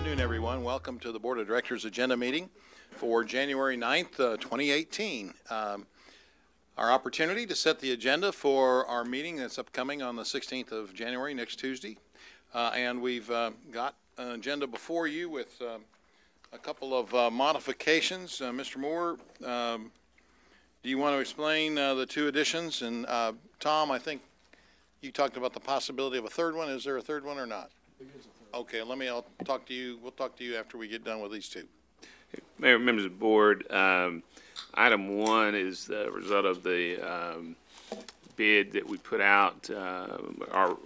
afternoon, everyone. Welcome to the Board of Directors agenda meeting for January 9th, 2018. Our opportunity to set the agenda for our meeting that's upcoming on the 16th of January, next Tuesday. And we've got an agenda before you with a couple of modifications. Mr. Moore, do you want to explain the two additions? And Tom, I think you talked about the possibility of a third one. Is there a third one or not? There is a third. Okay, I'll talk to you. We'll talk to you after we get done with these two. Mayor, members of the board, item one is the result of the bid that we put out, our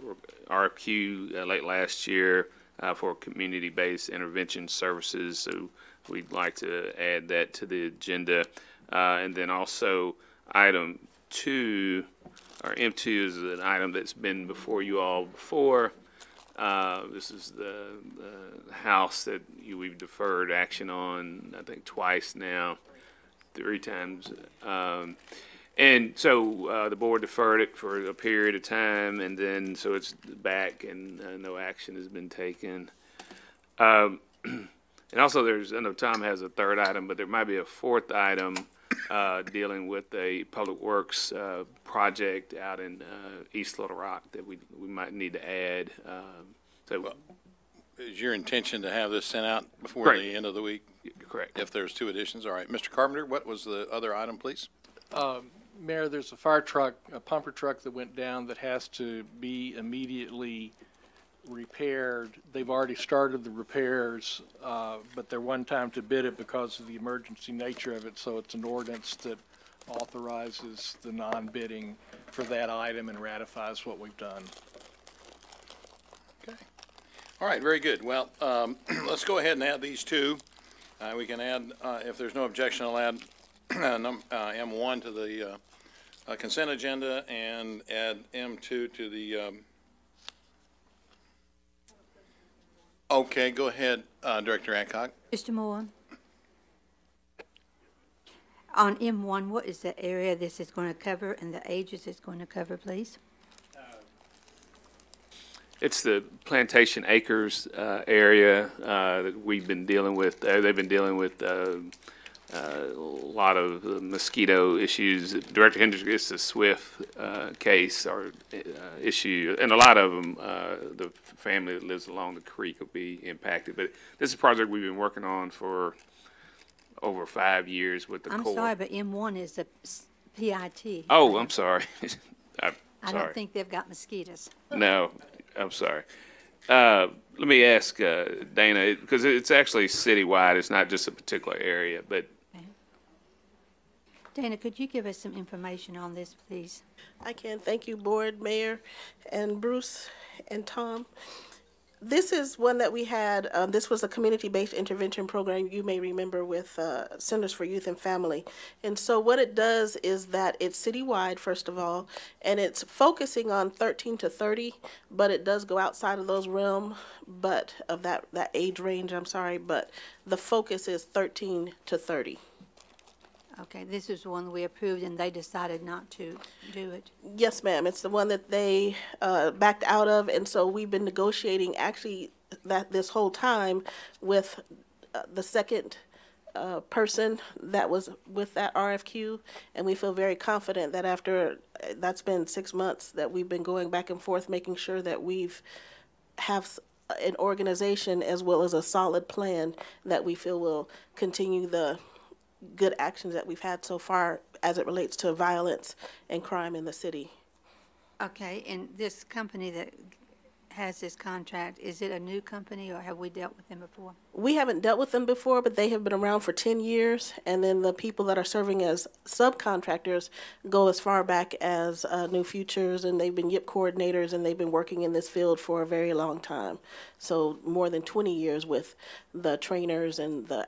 RFQ late last year for community-based intervention services. So we'd like to add that to the agenda. And then also item two, or M2 is an item that's been before you all before. This is the house that we've deferred action on, I think twice now, three times. And so the board deferred it for a period of time, and then so it's back and no action has been taken. And also I know Tom has a third item, but there might be a fourth item dealing with a public works project out in East Little Rock that we might need to add. Well, is your intention to have this sent out before correct. The end of the week? Correct. If there's two additions, all right. Mr. Carpenter, what was the other item, please? Mayor, there's a fire truck, a pumper truck that went down that has to be immediately repaired. They've already started the repairs, but they're one time to bid it because of the emergency nature of it. So it's an ordinance that authorizes the non-bidding for that item and ratifies what we've done. Okay. All right, very good. Well, let's go ahead and add these two. We can add, if there's no objection, I'll add M1 to the consent agenda and add M2 to the okay, go ahead, Director Adcock. Mr. Moore, on M1, what is the area this is going to cover and the ages it's going to cover, please? It's the Plantation Acres area that we've been dealing with. They've been dealing with a lot of mosquito issues. Director Hendricks, it's a SWIFT case or issue, and a lot of them, the family that lives along the creek will be impacted. But this is a project we've been working on for over 5 years with the Corps. I'm sorry, but M1 is a PIT. Oh, I'm sorry. I don't think they've got mosquitoes. No, I'm sorry. Let me ask Dana, because it's actually citywide. It's not just a particular area, but. Okay. Dana, could you give us some information on this, please? I can. Thank you, Board, Mayor, and Bruce, and Tom. This is one that we had, this was a community-based intervention program you may remember with Centers for Youth and Family. And so what it does is that it's citywide, first of all, and it's focusing on 13 to 30, but it does go outside of those realm, but of that age range, I'm sorry, but the focus is 13 to 30. Okay, this is the one we approved and they decided not to do it. Yes, ma'am. It's the one that they backed out of, and so we've been negotiating actually this whole time with the second person that was with that RFQ, and we feel very confident that after that's been 6 months that we've been going back and forth making sure that have an organization as well as a solid plan that we feel will continue the good actions that we've had so far as it relates to violence and crime in the city. Okay, and this company that has this contract, is it a new company or have we dealt with them before? We haven't dealt with them before, but they have been around for 10 years, and then the people that are serving as subcontractors go as far back as New Futures, and they've been YIP coordinators, and they've been working in this field for a very long time. So more than 20 years with the trainers and the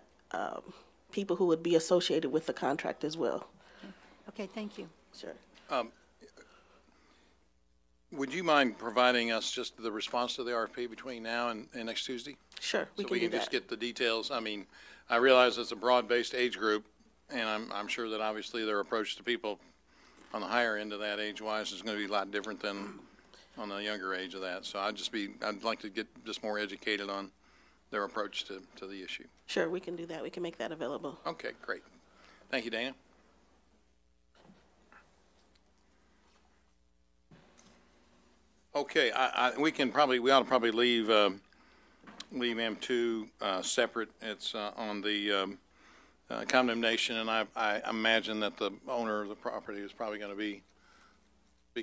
people who would be associated with the contract as well. Okay, thank you. Sure. Would you mind providing us just the response to the RFP between now and next Tuesday? Sure, we can do that. So we can just get the details. I mean, I realize it's a broad-based age group, and I'm sure that obviously their approach to people on the higher end of that age-wise is going to be a lot different than on the younger age of that. So I'd like to get just more educated on their approach to the issue. Sure, we can do that. We can make that available. Okay, great. Thank you, Dana. Okay, we ought to probably leave M2 separate. It's on the condemnation, and I imagine that the owner of the property is probably going to be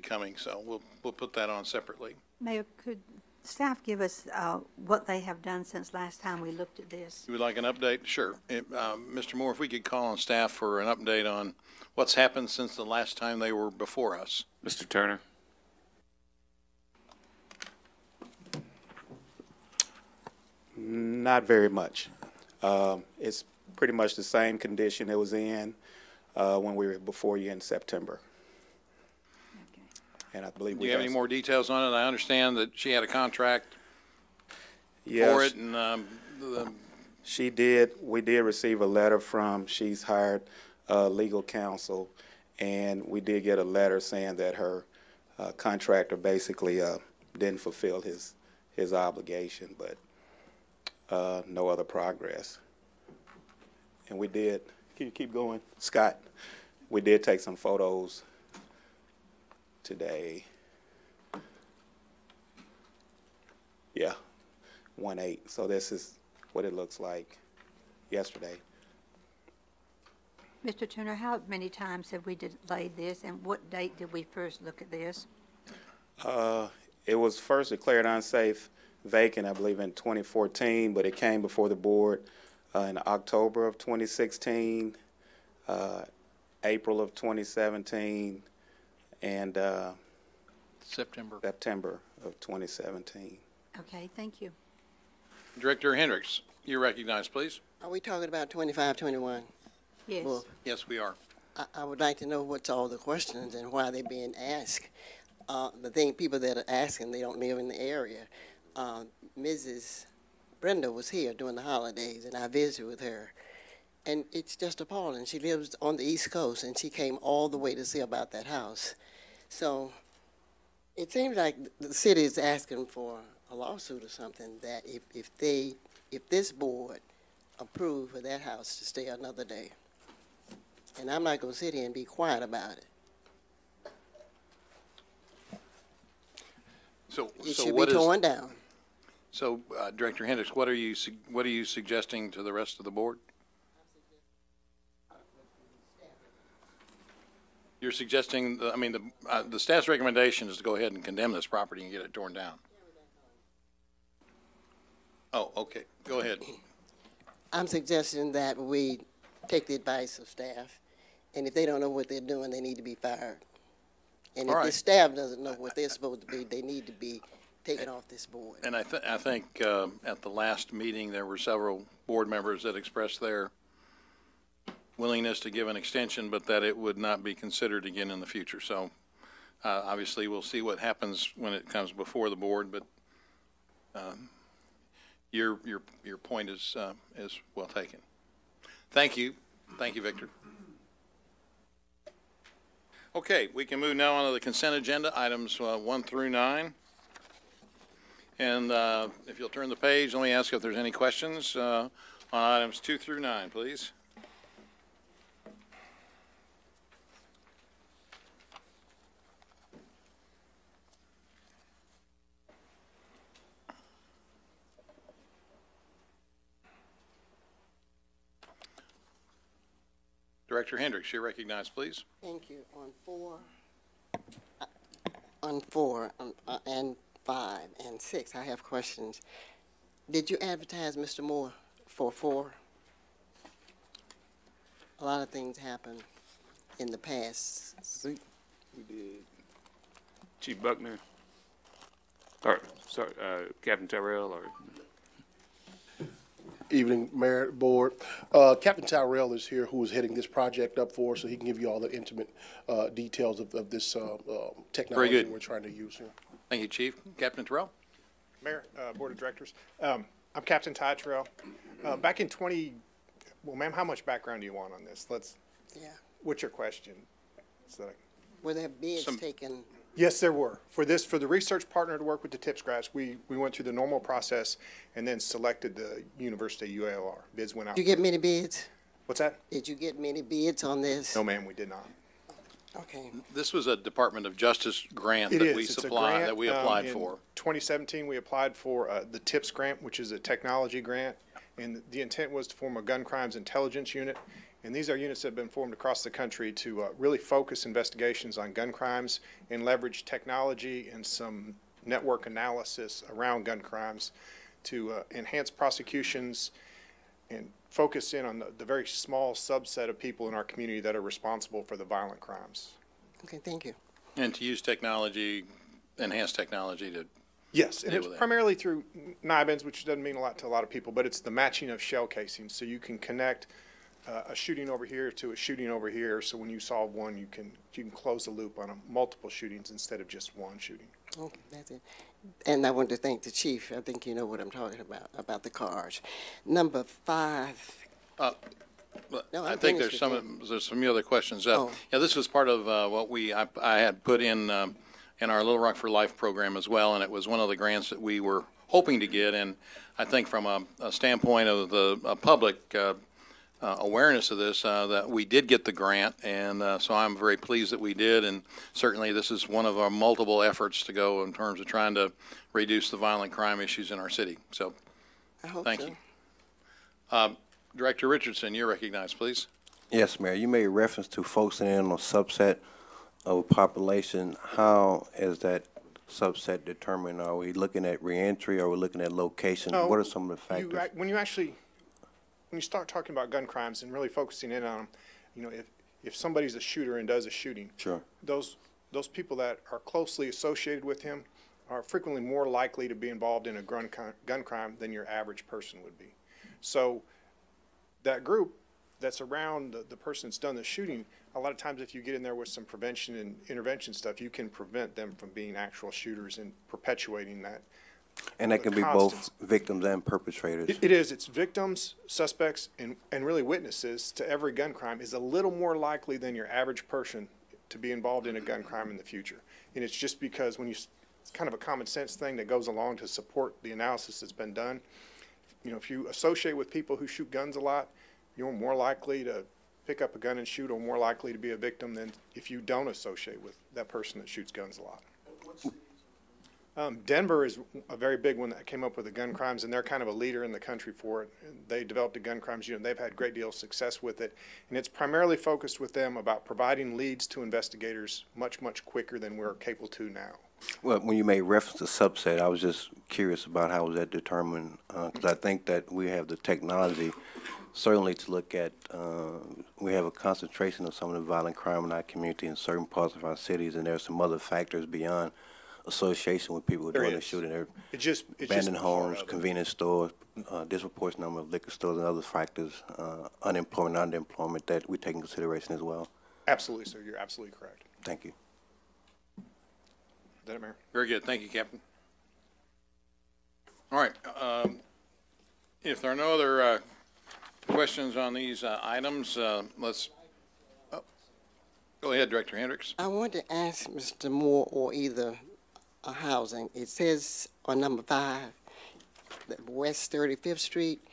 coming, so we'll put that on separately. Mayor, could staff give us what they have done since last time we looked at this? You would like an update? Sure. Mr. Moore, if we could call on staff for an update on what's happened since the last time they were before us. Mr. Turner? Not very much. It's pretty much the same condition it was in when we were before you in September. Okay. And I believe Do you have any more details on it? I understand that she had a contract for it, and she did. We did receive a letter from, she's hired legal counsel, and we did get a letter saying that her contractor basically didn't fulfill his obligation, but no other progress. And we did, can you keep going, Scott? We did take some photos today. Yeah, 1/8. So this is what it looks like yesterday. Mr. Turner, how many times have we delayed this, and what date did we first look at this? It was first declared unsafe vacant, I believe, in 2014, but it came before the board in October of 2016, April of 2017, and September. September of 2017. Okay, thank you. Director Hendricks, you're recognized, please. Are we talking about 2521? Yes. Well, Yes, we are. I would like to know what's all the questions and why they're being asked. People that are asking, they don't live in the area. Mrs. Brenda was here during the holidays, and I visited with her. And it's just appalling. She lives on the East Coast, and she came all the way to see about that house. So it seems like the city is asking for a lawsuit or something, that if this board approved for that house to stay another day. And I'm not going to sit here and be quiet about it. It should be torn down. So, Director Hendricks, what are you suggesting to the rest of the board? You're suggesting, the staff's recommendation is to go ahead and condemn this property and get it torn down. Oh, okay. Go ahead. I'm suggesting that we take the advice of staff, and if they don't know what they're doing, they need to be fired. And All if right. the staff doesn't know what they're supposed to be, they need to be taken off this board. And I think at the last meeting, there were several board members that expressed their willingness to give an extension, but that it would not be considered again in the future. So obviously, we'll see what happens when it comes before the board, but your point is well taken. Thank you. Thank you, Victor. Okay, we can move now on to the consent agenda, items 1 through 9. And if you'll turn the page, let me ask if there's any questions on items 2 through 9, please. Director Hendricks, you're recognized, please. Thank you. On 4 and 5 and 6, I have questions. Did you advertise, Mr. Moore, for 4? A lot of things happened in the past. We did. Chief Buckner? Or, sorry, Captain Terrell, or? Evening, Mayor, Board. Captain Tyrell is here, who is heading this project up for us, so he can give you all the intimate details of this technology good. we're trying to use here. Thank you, Chief. Captain Terrell? Mayor, Board of Directors. I'm Captain Ty Terrell. Back in well, ma'am, how much background do you want on this? Yeah. What's your question? Were there bids taken Yes, there were. For the research partner to work with the TIPS grants, we went through the normal process and then selected the University UALR. Bids went out. Did you get many bids? What's that? Did you get many bids on this? No, ma'am, we did not. Okay. This was a Department of Justice grant It that is. we It's a supplied, grant, that we applied in for. 2017, we applied for the TIPS grant, which is a technology grant, and the intent was to form a gun crimes intelligence unit. And these are units that have been formed across the country to really focus investigations on gun crimes and leverage technology and some network analysis around gun crimes to enhance prosecutions and focus in on the very small subset of people in our community that are responsible for the violent crimes. Okay, thank you. And to use technology, enhanced technology to, Yes, and deal it's with that. primarily through NIBINs, which doesn't mean a lot to a lot of people, but it's the matching of shell casings. So you can connect a shooting over here to a shooting over here. So when you solve one, you can close the loop on multiple shootings instead of just one shooting. Okay, that's it. And I want to thank the chief. I think you know what I'm talking about the cars. Number 5. but No, I I'm think finished there's some other questions. Oh. Yeah, this was part of what I had put in our Little Rock for Life program as well, and it was one of the grants that we were hoping to get. And I think from a standpoint of the public awareness of this, that we did get the grant, and so I'm very pleased that we did. And certainly, this is one of our multiple efforts to go in terms of trying to reduce the violent crime issues in our city. So, I hope thank so. you. Director Richardson, you're recognized, please. Yes, Mayor. You made reference to focusing in on a subset of a population. How is that subset determined? Are we looking at reentry? Are we looking at location? No, What are some of the factors? When you start talking about gun crimes and really focusing in on them, if somebody's a shooter and does a shooting, Sure. those people that are closely associated with him are frequently more likely to be involved in a gun crime than your average person would be. So that group that's around the person that's done the shooting, a lot of times if you get in there with some prevention and intervention stuff, you can prevent them from being actual shooters and perpetuating that. And that can be both victims and perpetrators. It is. It's victims, suspects, and really witnesses to every gun crime is a little more likely than your average person to be involved in a gun crime in the future. And it's just because it's kind of a common sense thing that goes along to support the analysis that's been done. If you associate with people who shoot guns a lot, you're more likely to pick up a gun and shoot, or more likely to be a victim than if you don't associate with that person that shoots guns a lot. Denver is a very big one that came up with the gun crimes, and they're kind of a leader in the country for it. They developed a gun crimes unit. They've had a great deal of success with it, and it's primarily focused with them about providing leads to investigators much, much quicker than we're capable to now. Well, when you made reference to subset, I was just curious about how was that determined, because I think that we have the technology certainly to look at. We have a concentration of some of the violent crime in our community in certain parts of our cities, and there are some other factors beyond association with people doing the shooting. There are abandoned homes, convenience stores, disproportionate number of liquor stores, and other factors, unemployment, underemployment, that we take in consideration as well. Absolutely, sir. You're absolutely correct. Thank you. Is that it, Mayor? Very good. Thank you, Captain. All right. If there are no other questions on these items, let's go ahead, Director Hendricks. I want to ask Mr. Moore or either housing. It says on number 5, that West 35th Street.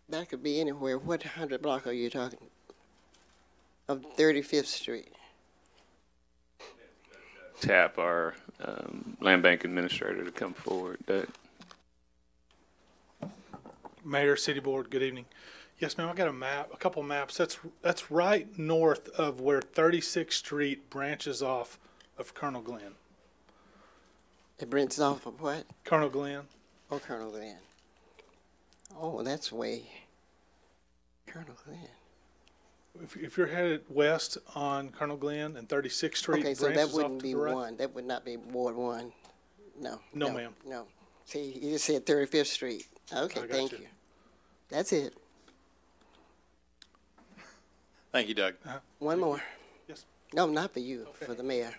That could be anywhere. What 100 block are you talking of 35th Street? Tap our land bank administrator to come forward. Mayor, City Board, good evening. Yes, ma'am, I got a map, a couple maps. That's right north of where 36th Street branches off of Colonel Glenn. It branches off of what? Colonel Glenn. Oh, Colonel Glenn. Oh, that's way. Colonel Glenn. If you're headed west on Colonel Glenn and 36th Street Okay, so that branches off wouldn't to be the right. one. That would not be Ward 1. No. No, ma'am. No. See, you just said 35th Street. Okay, I got thank you. you. That's it. Thank you, Doug. One more. Yes. No, not for you, for the mayor.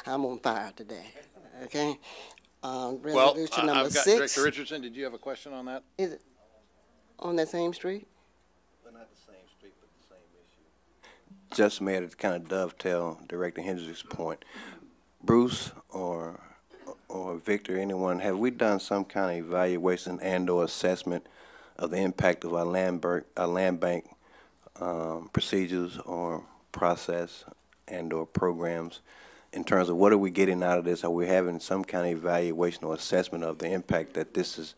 I'm on fire today. Okay? Well, Resolution number I've got 6. Director Richardson. Did you have a question on that? Is it on that same street? Well, not the same street, but the same issue. just made to kind of dovetail Director Hendricks' point. Bruce or Victor, anyone, have we done some kind of evaluation and/or assessment of the impact of our land bank procedures or process and/or programs in terms of what are we getting out of this? Are we having some kind of evaluation or assessment of the impact that this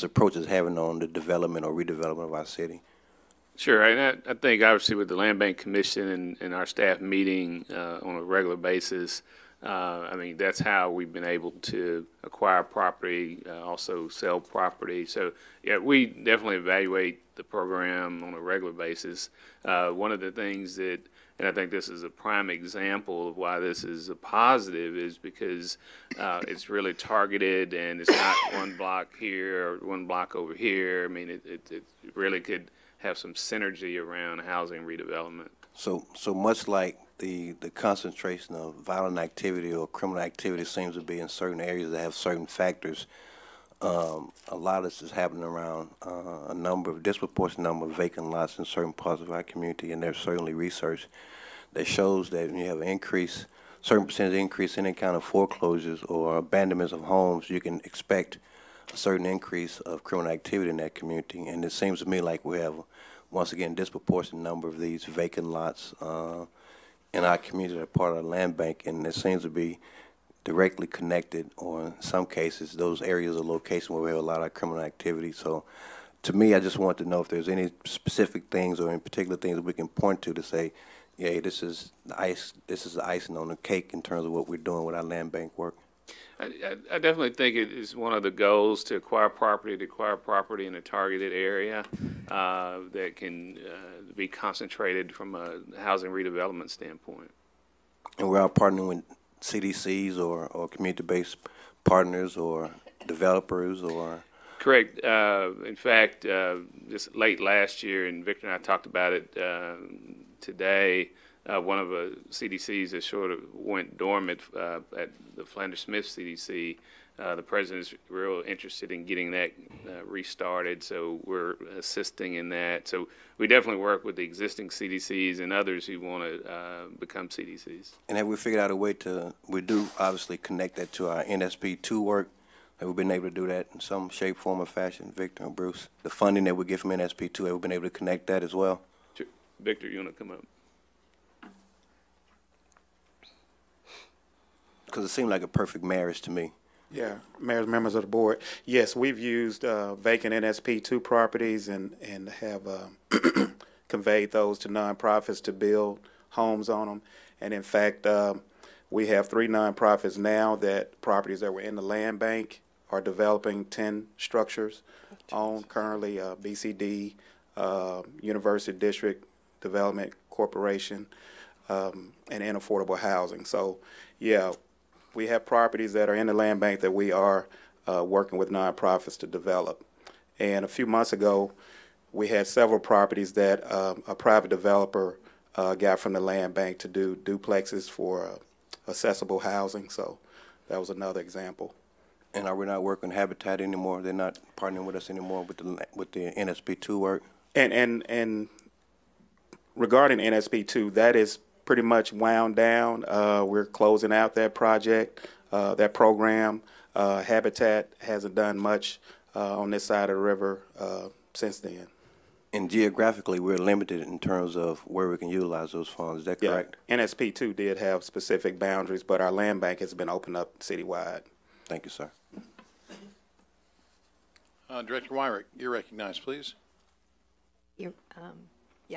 approach is having on the development or redevelopment of our city? Sure, and I think obviously with the Land Bank Commission and our staff meeting on a regular basis, I mean, that's how we've been able to acquire property, also sell property. So, yeah, we definitely evaluate the program on a regular basis. One of the things that, and I think this is a prime example of why this is a positive, is because it's really targeted and it's not one block here or one block over here. I mean, it really could have some synergy around housing redevelopment. So much like the concentration of violent activity or criminal activity seems to be in certain areas that have certain factors, a lot of this is happening around a disproportionate number of vacant lots in certain parts of our community, and there's certainly research that shows that when you have an certain percentage increase in any kind of foreclosures or abandonments of homes, you can expect a certain increase of criminal activity in that community. And it seems to me like we have, once again, disproportionate number of these vacant lots in our community that are part of the land bank, and it seems to be directly connected, or in some cases, those areas of location where we have a lot of criminal activity. So to me, I just want to know if there's any specific things or in particular things that we can point to say, yeah, this is the icing on the cake in terms of what we're doing with our land bank work. I definitely think it is one of the goals to acquire property in a targeted area that can be concentrated from a housing redevelopment standpoint. And we're out partnering with CDCs or community-based partners or developers or? Correct. In fact, just late last year, and Victor and I talked about it today, one of the CDCs that sort of went dormant at the Flanders Smith CDC, the president is real interested in getting that restarted, so we're assisting in that. So we definitely work with the existing CDCs and others who want to become CDCs. And have we figured out a way we do obviously connect that to our NSP2 work? Have we been able to do that in some shape, form, or fashion, Victor and Bruce? The funding that we get from NSP2, have we been able to connect that as well? Sure. Victor, you want to come up? Because it seemed like a perfect marriage to me. Yeah, mayors, members of the board. Yes, we've used vacant NSP2 properties and have conveyed those to nonprofits to build homes on them. And in fact, we have 3 nonprofits now properties that were in the land bank are developing 10 structures on currently BCD, University District Development Corporation, and in affordable housing. So, yeah, we have properties that are in the land bank that we are working with nonprofits to develop. And a few months ago, we had several properties that a private developer got from the land bank to do duplexes for accessible housing. So that was another example. And are we not working with Habitat anymore? They're not partnering with us anymore with the NSP2 work? And regarding NSP2, that is pretty much wound down. We're closing out that project, that program. Habitat hasn't done much on this side of the river since then. And geographically, we're limited in terms of where we can utilize those funds. Is that correct? Yeah. NSP2 did have specific boundaries, but our land bank has been opened up citywide. Thank you, sir. Director Wyrick, you're recognized, please. Yeah,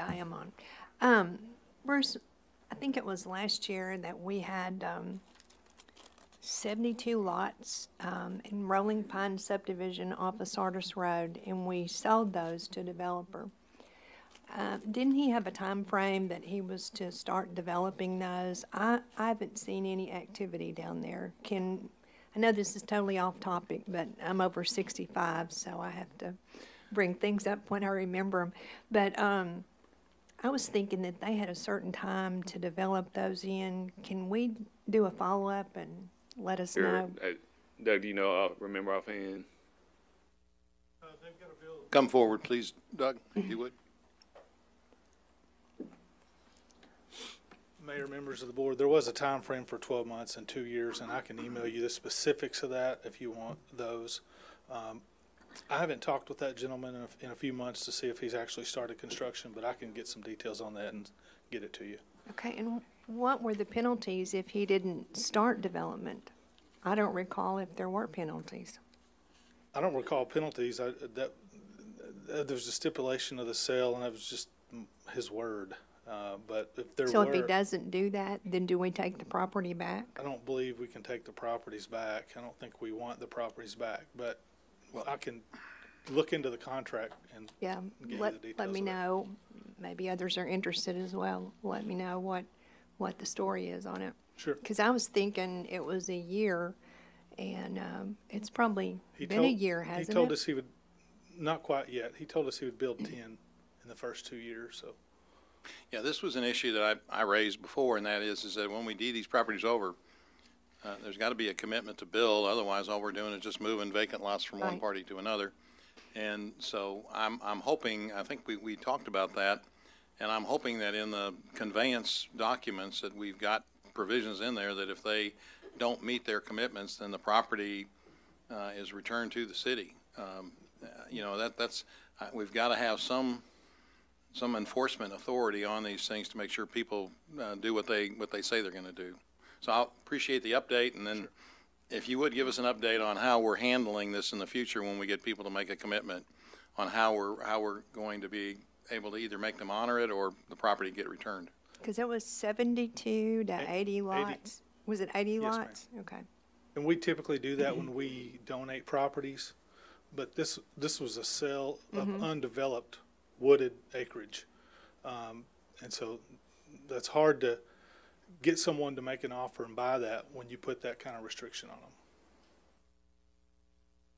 I am on. Bruce, I think it was last year that we had 72 lots in Rolling Pine subdivision off of Sardis Road, and we sold those to a developer. Didn't he have a time frame that he was to start developing those? I haven't seen any activity down there. I know this is totally off topic, but I'm over 65, so I have to bring things up when I remember them. But I was thinking that they had a certain time to develop those in. Can we do a follow-up and let us know? Doug, do you know, I'll remember offhand? Come forward, please, Doug, if you would. members of the board, there was a time frame for 12 months and 2 years, and I can email you the specifics of that if you want those. I haven't talked with that gentleman in a few months to see if he's actually started construction, but I can get some details on that and get it to you. Okay, and what were the penalties if he didn't start development? I don't recall if there were penalties. I don't recall penalties. There's a stipulation of the sale, and that was just his word. But if there So were, if he doesn't do that, then do we take the property back? I don't believe we can take the properties back. I don't think we want the properties back, but I can look into the contract and Yeah, give you the let details me of that. know. Maybe others are interested as well. Let me know what the story is on it. Sure. Because I was thinking it was a year, and it's probably He been a year, hasn't He told it? us he would, not quite yet. He told us he would build 10 in the first 2 years, so. Yeah, this was an issue that I raised before, and that is that when we deed these properties over, there's got to be a commitment to build. Otherwise, all we're doing is just moving vacant lots from one Right. party to another. And so I'm hoping, I think we talked about that, and I'm hoping that in the conveyance documents that we've got provisions in there that if they don't meet their commitments, then the property is returned to the city. You know, that's we've got to have some enforcement authority on these things to make sure people do what they say they're going to do. So I appreciate the update, and then if you would give us an update on how we're handling this in the future when we get people to make a commitment on how we're going to be able to either make them honor it or the property get returned. Because it was 72 to 80 lots. Was it 80 Yes, ma'am. lots? Okay. And we typically do that when we donate properties, but this was a sale of undeveloped wooded acreage. And so that's hard to get someone to make an offer and buy that when you put that kind of restriction on them.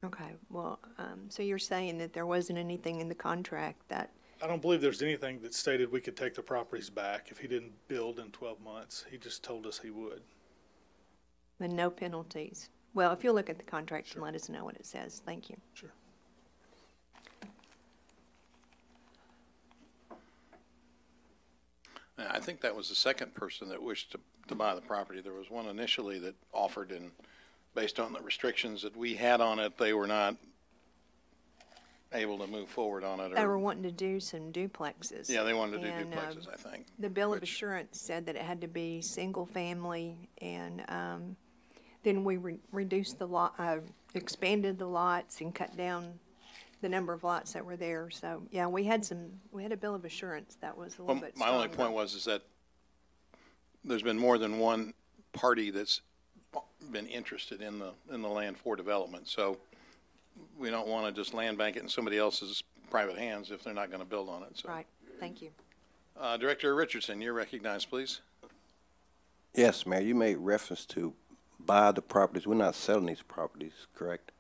Okay. Well, so you're saying that there wasn't anything in the contract that, I don't believe there's anything that stated we could take the properties back if he didn't build in 12 months. He just told us he would. and no penalties? Well, if you'll look at the contract and let us know what it says. Thank you. Sure. I think that was the second person that wished to buy the property. There was one initially that offered, and based on the restrictions that we had on it, they were not able to move forward on it. They were wanting to do some duplexes. Yeah, they wanted to do And, duplexes, I think. The bill of which- assurance said that it had to be single family, and then we reduced the lot, expanded the lots and cut down the number of lots that were there. So, yeah, we had a bill of assurance that was a little Well, bit my only stronger. point is that there's been more than one party that's been interested in the land for development. So we don't want to just land bank it in somebody else's private hands if they're not going to build on it. So, Right, thank you. Director Richardson, you're recognized, please. Yes, Mayor, you made reference to buy the properties. We're not selling these properties, correct?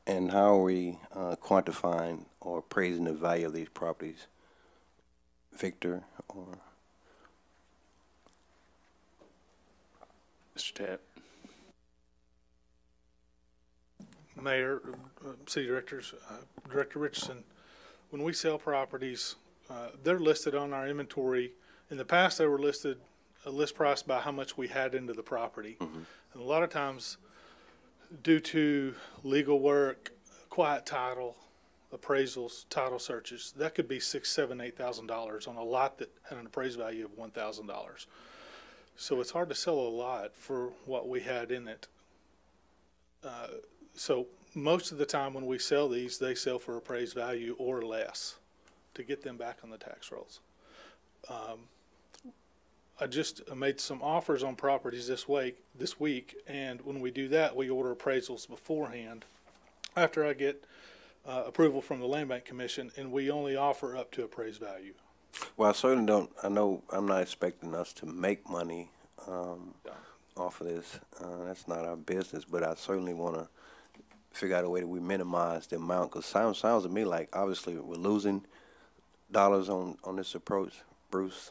And how are we quantifying or appraising the value of these properties? Victor or? Mr. Tapp. Mayor, city directors, Director Richardson, when we sell properties, they're listed on our inventory. In the past, they were listed, a list price by how much we had into the property. And a lot of times, due to legal work, quiet title, appraisals, title searches, that could be $6,000, $7,000, $8,000 on a lot that had an appraised value of $1,000. So it's hard to sell a lot for what we had in it. So most of the time when we sell these, they sell for appraised value or less to get them back on the tax rolls. I just made some offers on properties this week, and when we do that, we order appraisals beforehand after I get approval from the Land Bank Commission, and we only offer up to appraised value. Well, I certainly don't, I know I'm not expecting us to make money off of this. That's not our business, but I certainly want to figure out a way that we minimize the amount, because sounds to me like obviously we're losing dollars on this approach, Bruce.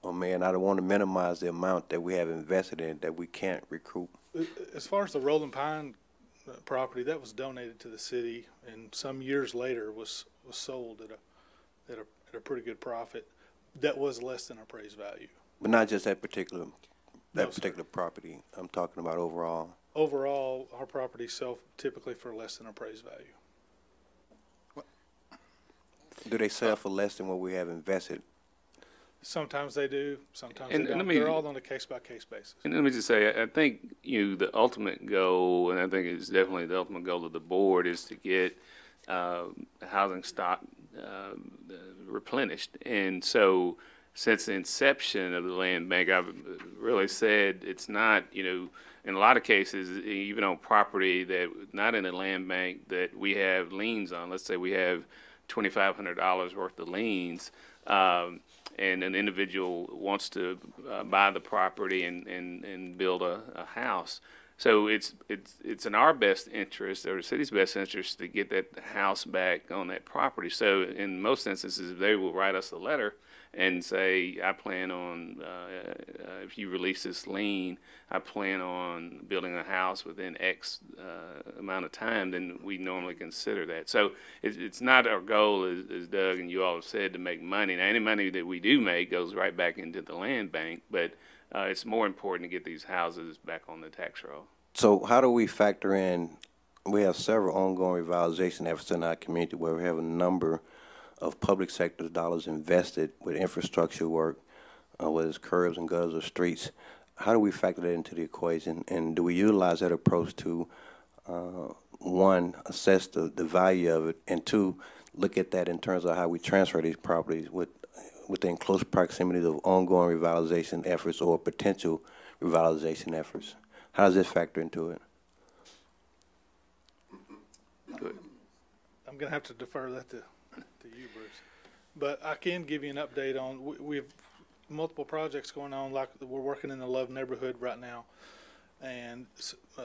Oh man, I don't want to minimize the amount that we have invested in that we can't recoup. As far as the Rolling Pine property, that was donated to the city, and some years later was sold at a pretty good profit. that was less than appraised value. But not just that particular, No, sir. property. I'm talking about overall. Overall, our properties sell typically for less than appraised value. Do they sell for less than what we have invested? Sometimes they do, sometimes And they don't. let me- They're all on a case-by-case basis. And let me just say, I think, the ultimate goal, and I think it's definitely the ultimate goal of the board, is to get housing stock replenished. And so, since the inception of the land bank, I've really said it's not, in a lot of cases, even on property that not in the land bank that we have liens on. Let's say we have $2,500 worth of liens. And an individual wants to buy the property and build a house. So it's in our best interest, or the city's best interest, to get that house back on that property. So in most instances, they will write us a letter and say, I plan on, if you release this lien, I plan on building a house within X amount of time, then we normally consider that. So it's not our goal, as Doug and you all have said, to make money. Now, any money that we do make goes right back into the land bank, but it's more important to get these houses back on the tax roll. So how do we factor in, we have several ongoing revitalization efforts in our community where we have a number of public sector dollars invested with infrastructure work, whether it's curbs and gutters or streets. How do we factor that into the equation? And do we utilize that approach to, one, assess the value of it, and two, look at that in terms of how we transfer these properties within close proximity of ongoing revitalization efforts or potential revitalization efforts? How does this factor into it? I'm going to have to defer that to you, Bruce. But I can give you an update on, we have multiple projects going on, like we're working in the Love neighborhood right now. And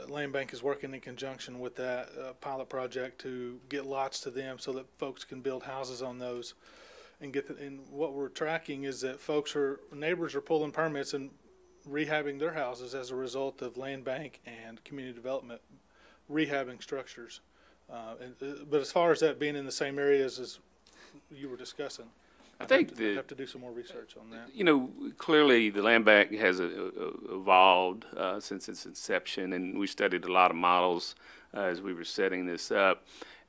Land Bank is working in conjunction with that pilot project to get lots to them so that folks can build houses on those. And what we're tracking is that neighbors are pulling permits and rehabbing their houses as a result of Land Bank and community development rehabbing structures. But as far as that being in the same areas as you were discussing, I think I'd have to do some more research on that. Clearly the land bank has evolved since its inception, and we studied a lot of models as we were setting this up.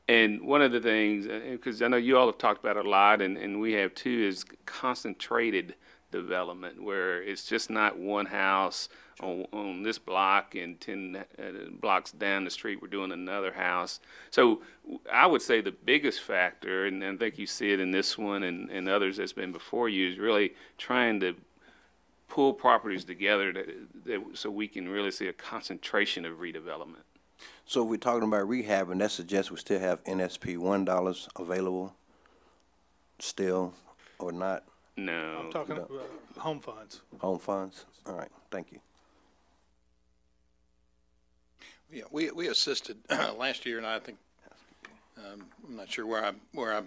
And one of the things, because I know you all have talked about it a lot, and we have too, is concentrated development, where it's just not one house on this block, and 10 blocks down the street we're doing another house. So I would say the biggest factor, and I think you see it in this one and others that's been before you, is really trying to pull properties together so we can really see a concentration of redevelopment. So if we're talking about rehab, and that suggests we still have NSP $1 available still, or not? No. I'm talking about home funds. Home funds? All right, thank you. Yeah, we assisted last year, and I think I'm not sure where I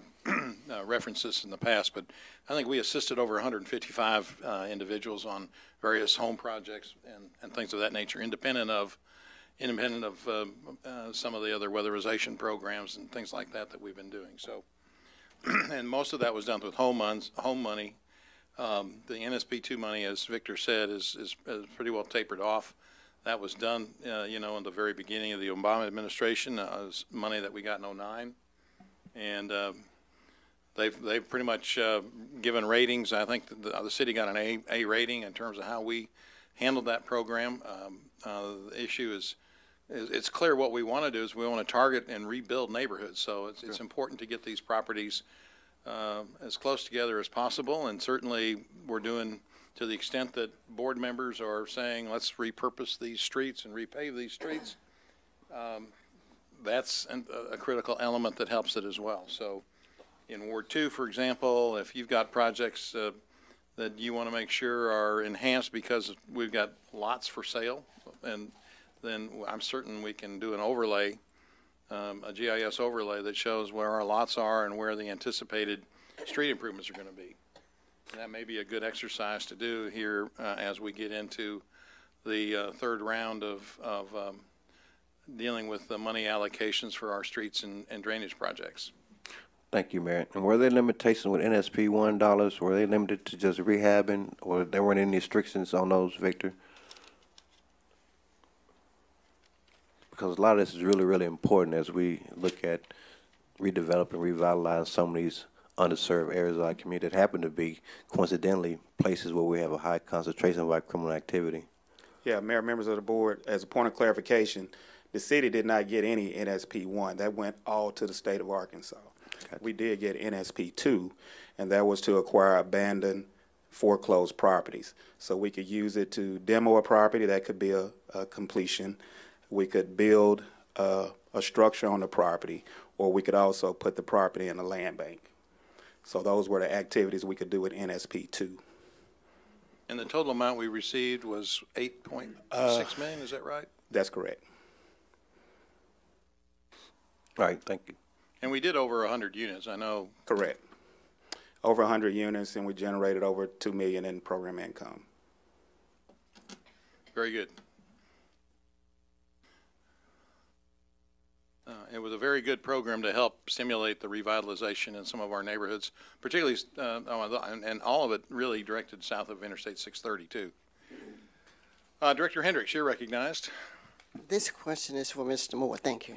referenced this in the past, but I think we assisted over 155 individuals on various home projects and things of that nature, independent of some of the other weatherization programs and things like that we've been doing. So, and most of that was done with home money. The NSP2 money, as Victor said, is pretty well tapered off. That was done, in the very beginning of the Obama administration. It was money that we got in 2009, and they've pretty much given ratings. I think the city got an A rating in terms of how we handled that program. The issue is it's clear what we want to do is we want to target and rebuild neighborhoods. So it's important to get these properties as close together as possible, and certainly we're doing, to the extent that board members are saying, let's repurpose these streets and repave these streets, that's a critical element that helps it as well. So in Ward 2, for example, if you've got projects that you want to make sure are enhanced because we've got lots for sale, and then I'm certain we can do an overlay, a GIS overlay that shows where our lots are and where the anticipated street improvements are going to be. And that may be a good exercise to do here as we get into the third round of dealing with the money allocations for our streets and drainage projects. Thank you, Mayor. And were there limitations with NSP $1? Were they limited to just rehabbing, or there weren't any restrictions on those, Victor? Because a lot of this is really, really important as we look at redeveloping, revitalizing some of these underserved areas of our community that happen to be, coincidentally, places where we have a high concentration of our criminal activity. Yeah, Mayor, members of the board, as a point of clarification, the city did not get any NSP 1. That went all to the state of Arkansas. Gotcha. We did get NSP 2, and that was to acquire abandoned, foreclosed properties. So we could use it to demo a property. That could be a completion. We could build a structure on the property, or we could also put the property in a land bank. So those were the activities we could do with NSP 2. And the total amount we received was 8.6 million, is that right? That's correct. All right, thank you. And we did over 100 units, I know. Correct. Over 100 units, and we generated over $2 million in program income. Very good. It was a very good program to help stimulate the revitalization in some of our neighborhoods, particularly, and all of it really directed south of Interstate 632. Director Hendricks, you're recognized. This question is for Mr. Moore. Thank you.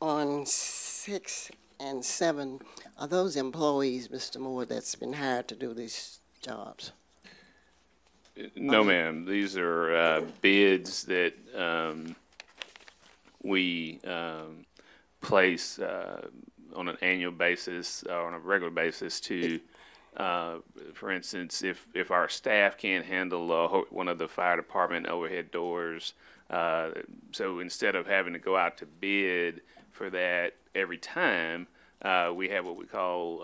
On 6 and 7, are those employees, Mr. Moore, that's been hired to do these jobs? No, ma'am. These are bids that we place on an annual basis or on a regular basis to, for instance, if our staff can't handle one of the fire department overhead doors, so instead of having to go out to bid for that every time, we have what we call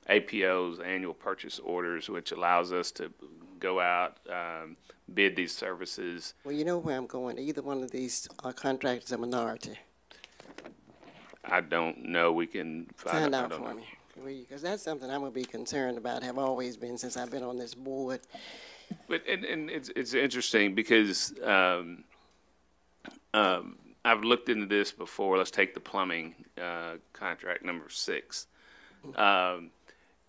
APOs, annual purchase orders, which allows us to go out, bid these services. Well, you know where I'm going. Either one of these contractors a minority. I don't know. We can find out for me. Because that's something I'm going to be concerned about, have always been since I've been on this board. But and it's interesting because I've looked into this before. Let's take the plumbing contract number 6.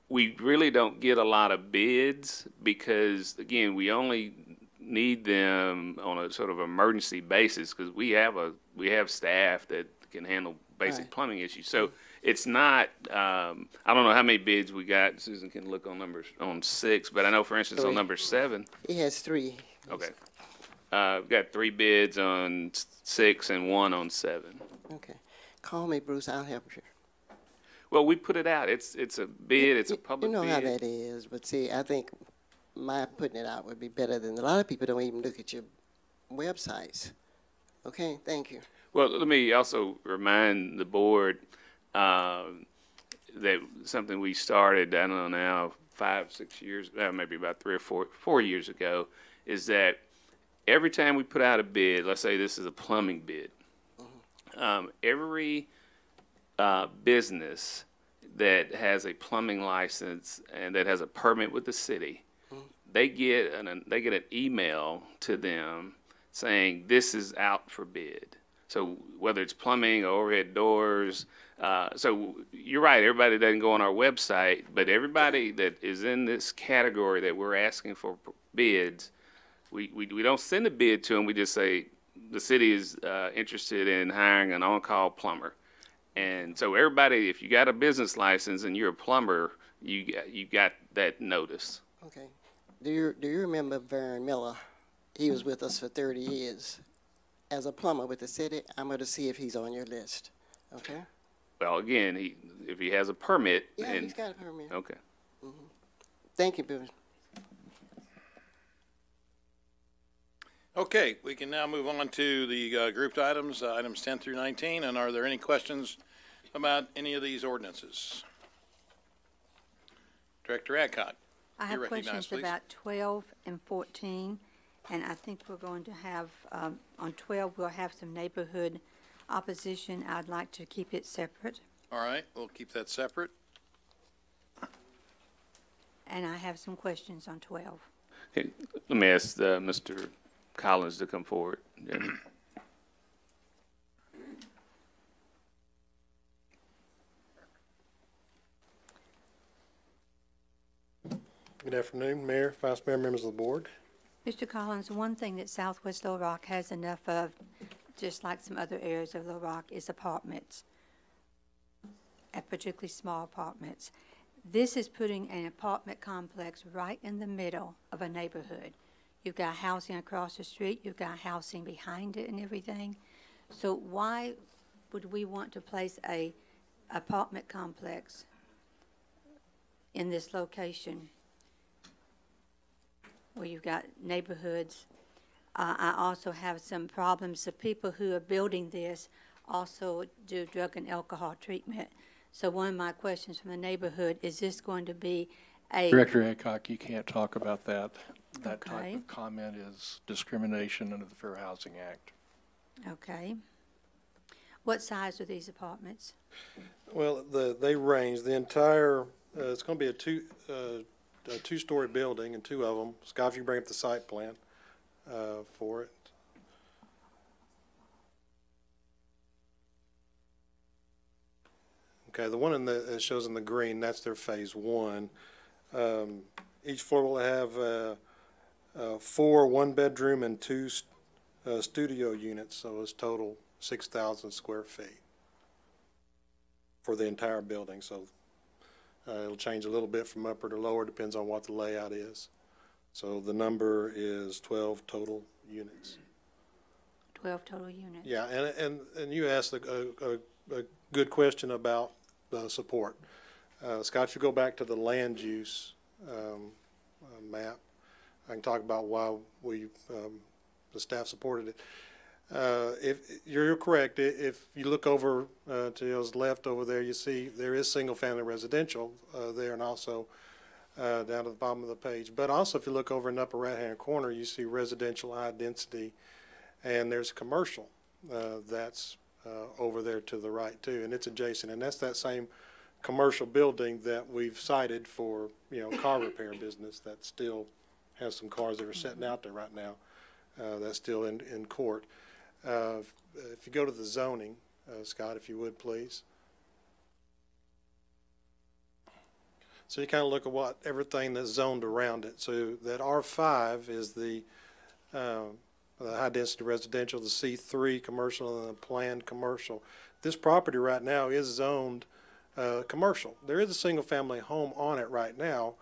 We really don't get a lot of bids because, again, we only need them on a sort of emergency basis because we have staff that can handle basic plumbing issues. So it's not. I don't know how many bids we got. Susan can look on 6, but I know, for instance, 3. on number 7. He has 3. Okay. We've got 3 bids on 6 and 1 on 7. Okay. Call me, Bruce. I'll help you. Well, we put it out. It's a bid. It's a public bid. You know how that is. But see, I think my putting it out would be better than a lot of people don't even look at your websites. Okay. Thank you. Well, let me also remind the board that something we started, I don't know now, 5, 6 years, maybe about 3 or 4 years ago, is that every time we put out a bid, let's say this is a plumbing bid, every business that has a plumbing license and that has a permit with the city, they get an email to them saying this is out for bid. So whether it's plumbing or overhead doors, so you're right, everybody doesn't go on our website, but everybody that is in this category that we're asking for bids, we don't send a bid to them. We just say the city is interested in hiring an on-call plumber. And so everybody, if you got a business license and you're a plumber, you got that notice. Okay. Do you remember Vern Miller? He was with us for 30 years. As a plumber with the city, I'm going to see if he's on your list. Okay? Well, again, if he has a permit. Yeah, he's got a permit. Okay. Thank you, Bruce. Okay, we can now move on to the grouped items, items 10 through 19. And are there any questions about any of these ordinances? Director Adcock. I have questions please. about 12 and 14, and I think we're going to have, on 12, we'll have some neighborhood opposition. I'd like to keep it separate. All right, we'll keep that separate. And I have some questions on 12. Okay, let me ask Mr. Collins to come forward. Yeah. Good afternoon, Mayor, Vice Mayor, members of the board. Mr. Collins, one thing that Southwest Little Rock has enough of, just like some other areas of Little Rock, is apartments, and particularly small apartments. This is putting an apartment complex right in the middle of a neighborhood. You've got housing across the street, you've got housing behind it and everything. So why would we want to place a apartment complex in this location where you've got neighborhoods? I also have some problems. The people who are building this also do drug and alcohol treatment. So one of my questions from the neighborhood, is this going to be a... Director Adcock, you can't talk about that. That Okay. type of comment is discrimination under the Fair Housing Act. Okay. What size are these apartments? Well, they range, the entire, it's going to be a two-story building, and two of them. Scott, if you bring up the site plan for it. Okay, the one that shows in the green, that's their phase one. Each floor will have 4 one-bedroom and 2 studio units, so it's total 6,000 square feet for the entire building. So it'll change a little bit from upper to lower, depends on what the layout is. So the number is 12 total units. 12 total units? Yeah, and you asked a good question about support. Scott, you go back to the land use map. I can talk about why the staff supported it. If you're correct, if you look over to his left over there, you see there is single-family residential there, and also down at the bottom of the page. But also, if you look over in the upper right-hand corner, you see residential high density, and there's commercial that's over there to the right too, and it's adjacent, and that's that same commercial building that we've cited for, car repair business that still has some cars that are sitting out there right now. That's still in court. If you go to the zoning, Scott, if you would, please. So you kind of look at everything that's zoned around it. So that R5 is the high density residential, the C3 commercial, and the planned commercial. This property right now is zoned commercial. There is a single family home on it right now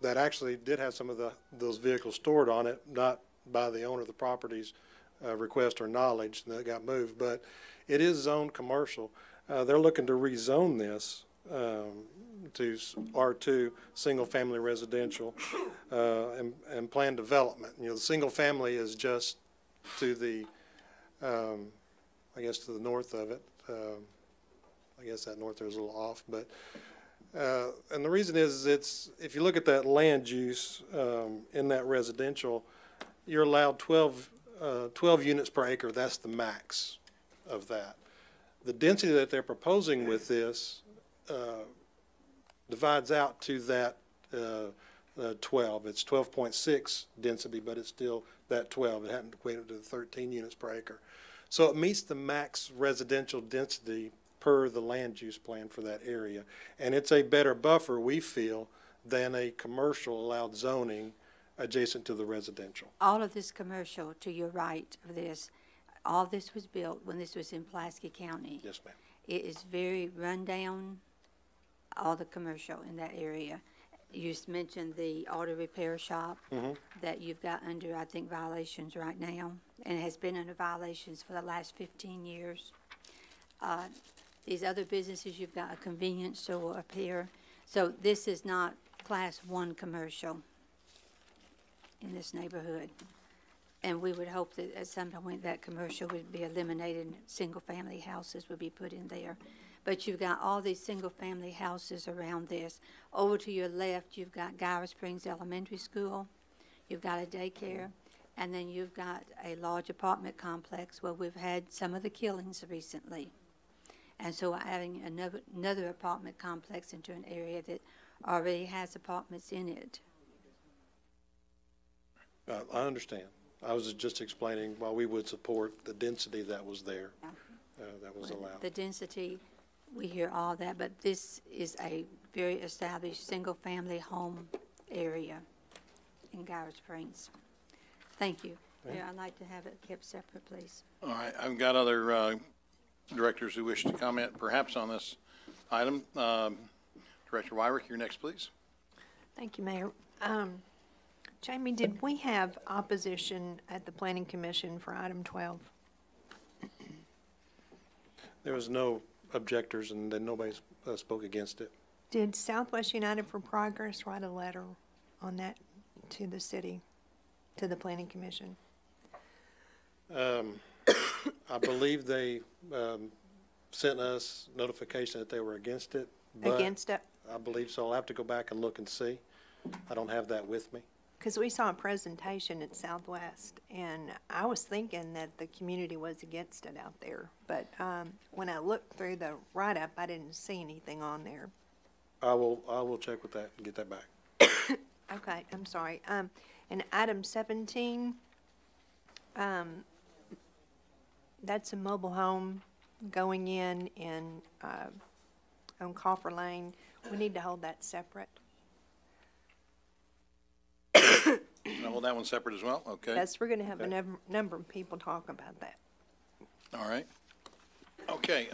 that actually did have some of those vehicles stored on it, not by the owner of the property's request or knowledge, that got moved, but it is zoned commercial. They're looking to rezone this to R2, single family residential, and planned development. The single family is just to the, I guess to the north of it. I guess that north there is a little off, but and the reason is if you look at that land use in that residential, you're allowed 12 units per acre. That's the max of that. The density that they're proposing with this divides out to that 12. It's 12.6 density, but it's still that 12. It hadn't equated to the 13 units per acre. So it meets the max residential density per the land use plan for that area. And it's a better buffer, we feel, than a commercial allowed zoning adjacent to the residential. All of this commercial to your right of this, all this was built when this was in Pulaski County. Yes, ma'am. It is very rundown, all the commercial in that area. You mentioned the auto repair shop that you've got under, I think, violations right now, and has been under violations for the last 15 years. These other businesses, you've got a convenience store up here. So this is not class 1 commercial in this neighborhood. And we would hope that at some point that commercial would be eliminated and single-family houses would be put in there. But you've got all these single-family houses around this. Over to your left, you've got Guyver Springs Elementary School. You've got a daycare. And then you've got a large apartment complex where we've had some of the killings recently. And so adding another apartment complex into an area that already has apartments in it. I understand. I was just explaining why we would support the density that was there, that was allowed. The density we hear all that, but this is a very established, single-family home area in Goward Springs. Thank you. Yeah, I'd like to have it kept separate, please. All right, I've got other directors who wish to comment perhaps on this item. Director Wyrick, you're next, please. Thank you, Mayor. Jamie, did we have opposition at the Planning Commission for item 12? There was no objectors, and then nobody spoke against it. Did Southwest United for Progress write a letter on that to the city, to the Planning Commission? I believe they sent us notification that they were against it. But Against it? I believe so. I'll have to go back and look and see. I don't have that with me. Because we saw a presentation at Southwest, and I was thinking that the community was against it out there. But when I looked through the write-up, I didn't see anything on there. I will check with that and get that back. Okay, I'm sorry. And item 17, that's a mobile home going in on Coffer Lane. We need to hold that separate. Can I hold that one separate as well? Okay. That's, we're gonna have a number of people talk about that. All right. Okay.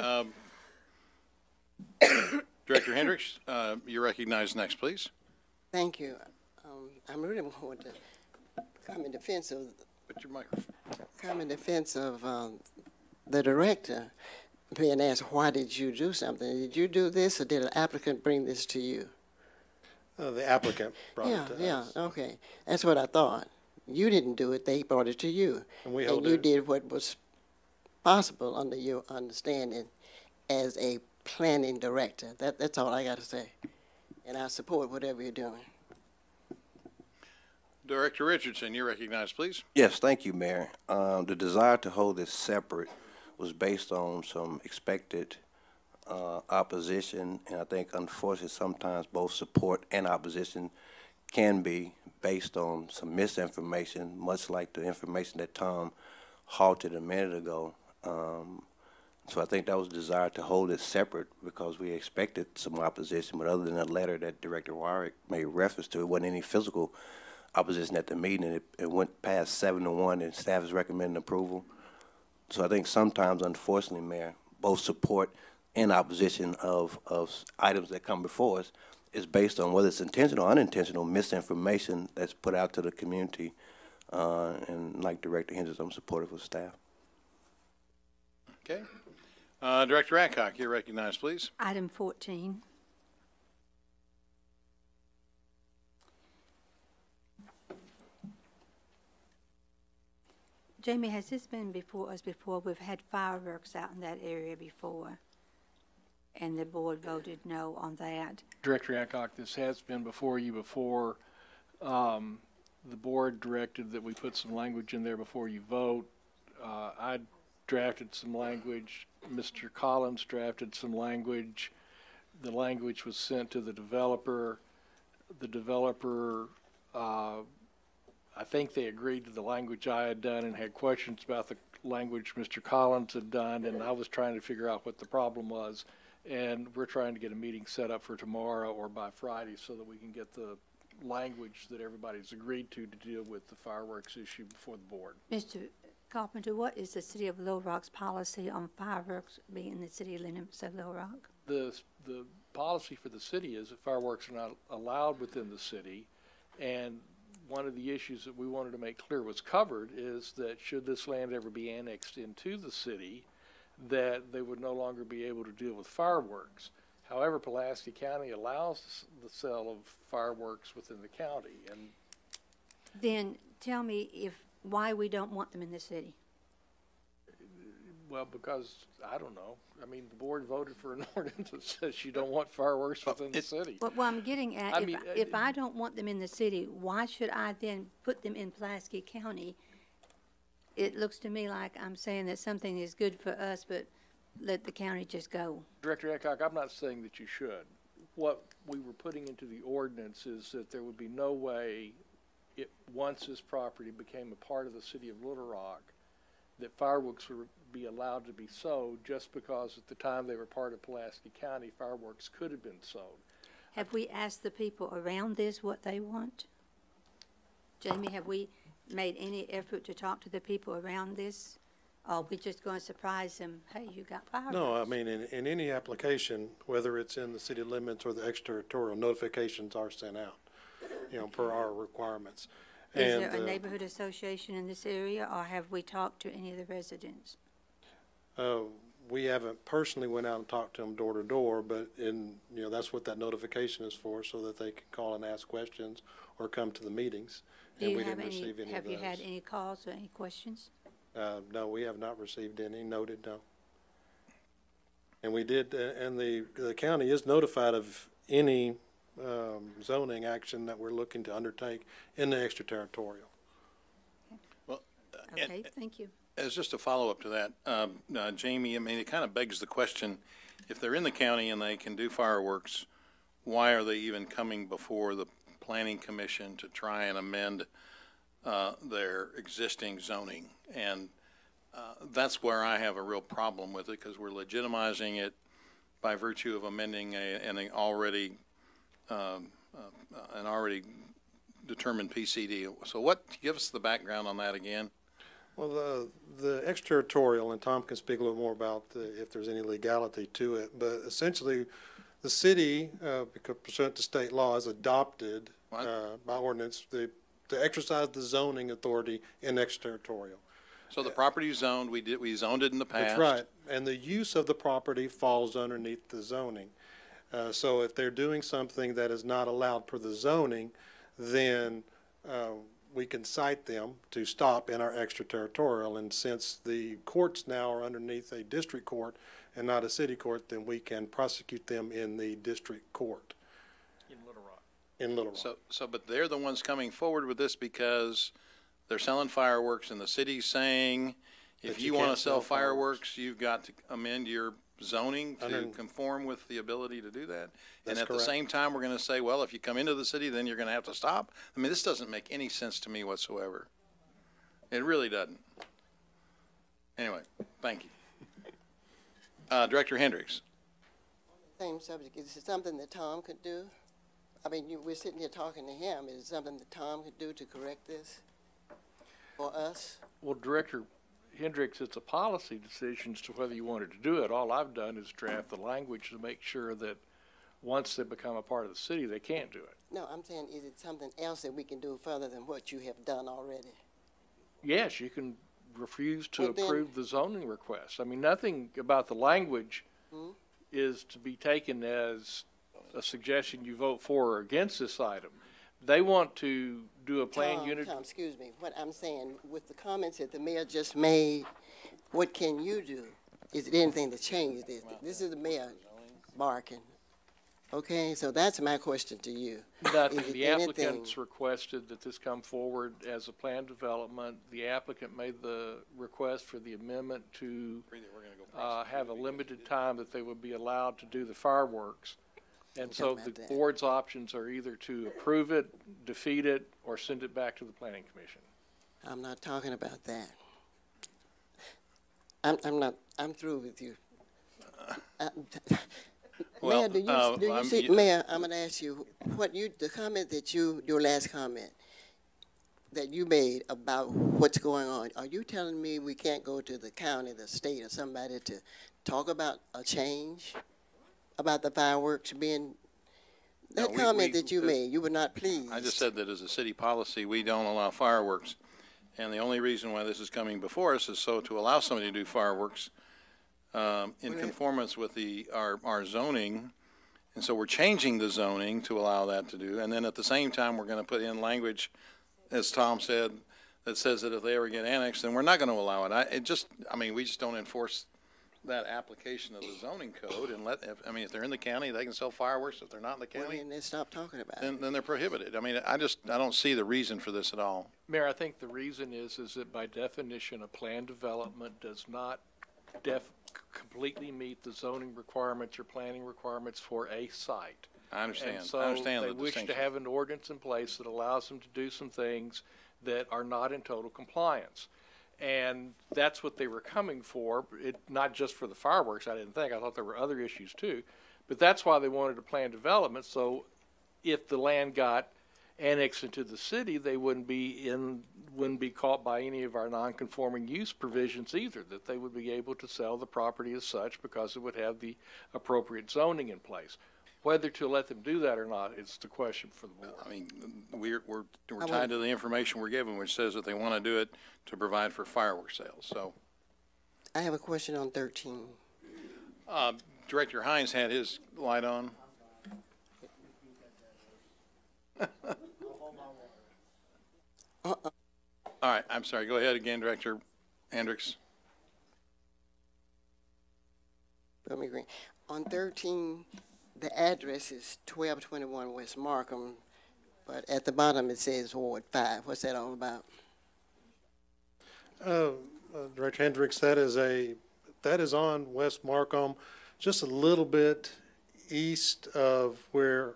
Director Hendricks, you're recognized next, please. Thank you. I'm really want to come in defense of. Put your microphone. Come in defense of the director being asked, why did you do something? Did you do this, or did an applicant bring this to you? The applicant brought it to us. Yeah, okay. That's what I thought. You didn't do it, they brought it to you. And we you did what was possible under your understanding as a planning director. That's all I got to say. And I support whatever you're doing. Director Richardson, you're recognized, please. Yes, thank you, Mayor. The desire to hold this separate was based on some expected opposition, and I think unfortunately sometimes both support and opposition can be based on some misinformation, much like the information that Tom halted a minute ago. So I think that was the desire to hold it separate because we expected some opposition, but other than a letter that Director Wyrick made reference to, it wasn't any physical opposition at the meeting, and it went past 7-1, and staff is recommending approval. So I think sometimes, unfortunately, Mayor, both support and opposition of items that come before us is based on whether it's intentional or unintentional misinformation that's put out to the community. And like Director Hendricks, I'm supportive of staff. Okay. Director Adcock, you're recognized, please. Item 14. Jamie, has this been before us before? We've had fireworks out in that area before, and the board voted no on that. Director Adcock, this has been before you before. The board directed that we put some language in there before you vote. I drafted some language. Mr. Collins drafted some language. The language was sent to the developer. The developer, I think they agreed to the language I had done and had questions about the language Mr. Collins had done, and I was trying to figure out what the problem was. And we're trying to get a meeting set up for tomorrow or by Friday so that we can get the language that everybody's agreed to deal with the fireworks issue before the board. Mr. Carpenter, what is the City of Little Rock's policy on fireworks being in the city limits of Little Rock? The policy for the city is that fireworks are not allowed within the city, and one of the issues that we wanted to make clear was covered is that should this land ever be annexed into the city, that they would no longer be able to deal with fireworks. However, Pulaski County allows the sale of fireworks within the county. And then tell me why we don't want them in the city. Well, because, I don't know. I mean, the board voted for an ordinance that says you don't want fireworks within the city. What I'm getting at, if I don't want them in the city, why should I then put them in Pulaski County? It looks to me like I'm saying that something is good for us, but let the county just go. Director Adcock, I'm not saying that you should. What we were putting into the ordinance is that there would be no way, once this property became a part of the city of Little Rock, that fireworks be allowed to be sold just because at the time they were part of Pulaski County, fireworks could have been sold. Have we asked the people around this what they want? Jamie, have we made any effort to talk to the people around this? Or are we just going to surprise them, hey, you got fireworks? No, I mean, in any application, whether it's in the city limits or the extraterritorial, notifications are sent out, per our requirements. Is there a neighborhood association in this area, or have we talked to any of the residents? We haven't personally went out and talked to them door to door, but that's what that notification is for, so that they can call and ask questions or come to the meetings. And we didn't receive any of those. Have you had any calls or any questions? No, we have not received any, noted, no. And we did, and the county is notified of any zoning action that we're looking to undertake in the extraterritorial. Well, Okay, thank you. as just a follow-up to that, Jamie, I mean, it kind of begs the question, if they're in the county and they can do fireworks, why are they even coming before the planning commission to try and amend their existing zoning? And that's where I have a real problem with it, because we're legitimizing it by virtue of amending an already determined PCD. So give us the background on that again. Well, the extraterritorial, and Tom can speak a little more about if there's any legality to it, but essentially the city, because pursuant to state law, has adopted by ordinance to exercise the zoning authority in extraterritorial. So the property zoned, we zoned it in the past. That's right, and the use of the property falls underneath the zoning. So if they're doing something that is not allowed per the zoning, then we can cite them to stop in our extraterritorial. And since the courts now are underneath a district court and not a city court, then we can prosecute them in the district court. In Little Rock. In Little Rock. But they're the ones coming forward with this because they're selling fireworks, and the city's saying, if you want to sell fireworks, you've got to amend your zoning to conform with the ability to do that. And at the same time, we're going to say, well, if you come into the city, then you're going to have to stop. I mean, this doesn't make any sense to me whatsoever. It really doesn't. Anyway, thank you. Director Hendricks. Same subject. Is it something that Tom could do? I mean, we're sitting here talking to him. Is it something that Tom could do to correct this for us? Well, Director Hendricks, it's a policy decision as to whether you wanted to do it. All I've done is draft the language to make sure that once they become a part of the city, they can't do it. No, I'm saying, is it something else that we can do further than what you have done already? Yes, you can refuse to approve the zoning request. I mean, nothing about the language is to be taken as a suggestion you vote for or against this item. They want to do a planned unit. Tom, excuse me. What I'm saying, with the comments that the mayor just made, what can you do? Is there anything to change this? This is the mayor barking. Okay, so that's my question to you. Nothing. The applicants requested that this come forward as a planned development. The applicant made the request for the amendment to have a limited time that they would be allowed to do the fireworks. And so the board's options are either to approve it, defeat it, or send it back to the planning commission. I'm not talking about that. I'm through with you. Well, Mayor, do you see, Mayor, I'm going to ask you, the comment that your last comment that you made about what's going on, are you telling me we can't go to the county, the state, or somebody to talk about a change about the fireworks being, that comment that you made, you were not pleased? I just said that as a city policy, we don't allow fireworks. And the only reason why this is coming before us is so to allow somebody to do fireworks in conformance with our zoning. And so we're changing the zoning to allow that to do. And then at the same time, we're going to put in language, as Tom said, that says that if they ever get annexed, then we're not going to allow it. We just don't enforce that application of the zoning code and if they're in the county, they can sell fireworks. If they're not in the county, then they stop talking about it. Then they're prohibited. I don't see the reason for this at all. Mayor, I think the reason is that by definition, a planned development does not completely meet the zoning requirements or planning requirements for a site. I understand. And so I understand they wish to have an ordinance in place that allows them to do some things that are not in total compliance. And that's what they were coming for, not just for the fireworks, I didn't think. I thought there were other issues too. But that's why they wanted to plan development, so if the land got annexed into the city, they wouldn't be caught by any of our non-conforming use provisions either, that they would be able to sell the property as such because it would have the appropriate zoning in place. Whether to let them do that or not is the question for the board. I mean, we're tied to the information we're given, which says that they want to do it to provide for fireworks sales, so. I have a question on 13. Director Hines had his light on. All right, I'm sorry. Go ahead again, Director Hendricks. Let me agree. On 13, the address is 1221 West Markham, but at the bottom it says Ward 5. What's that all about? Director Hendricks, that is on West Markham, just a little bit east of where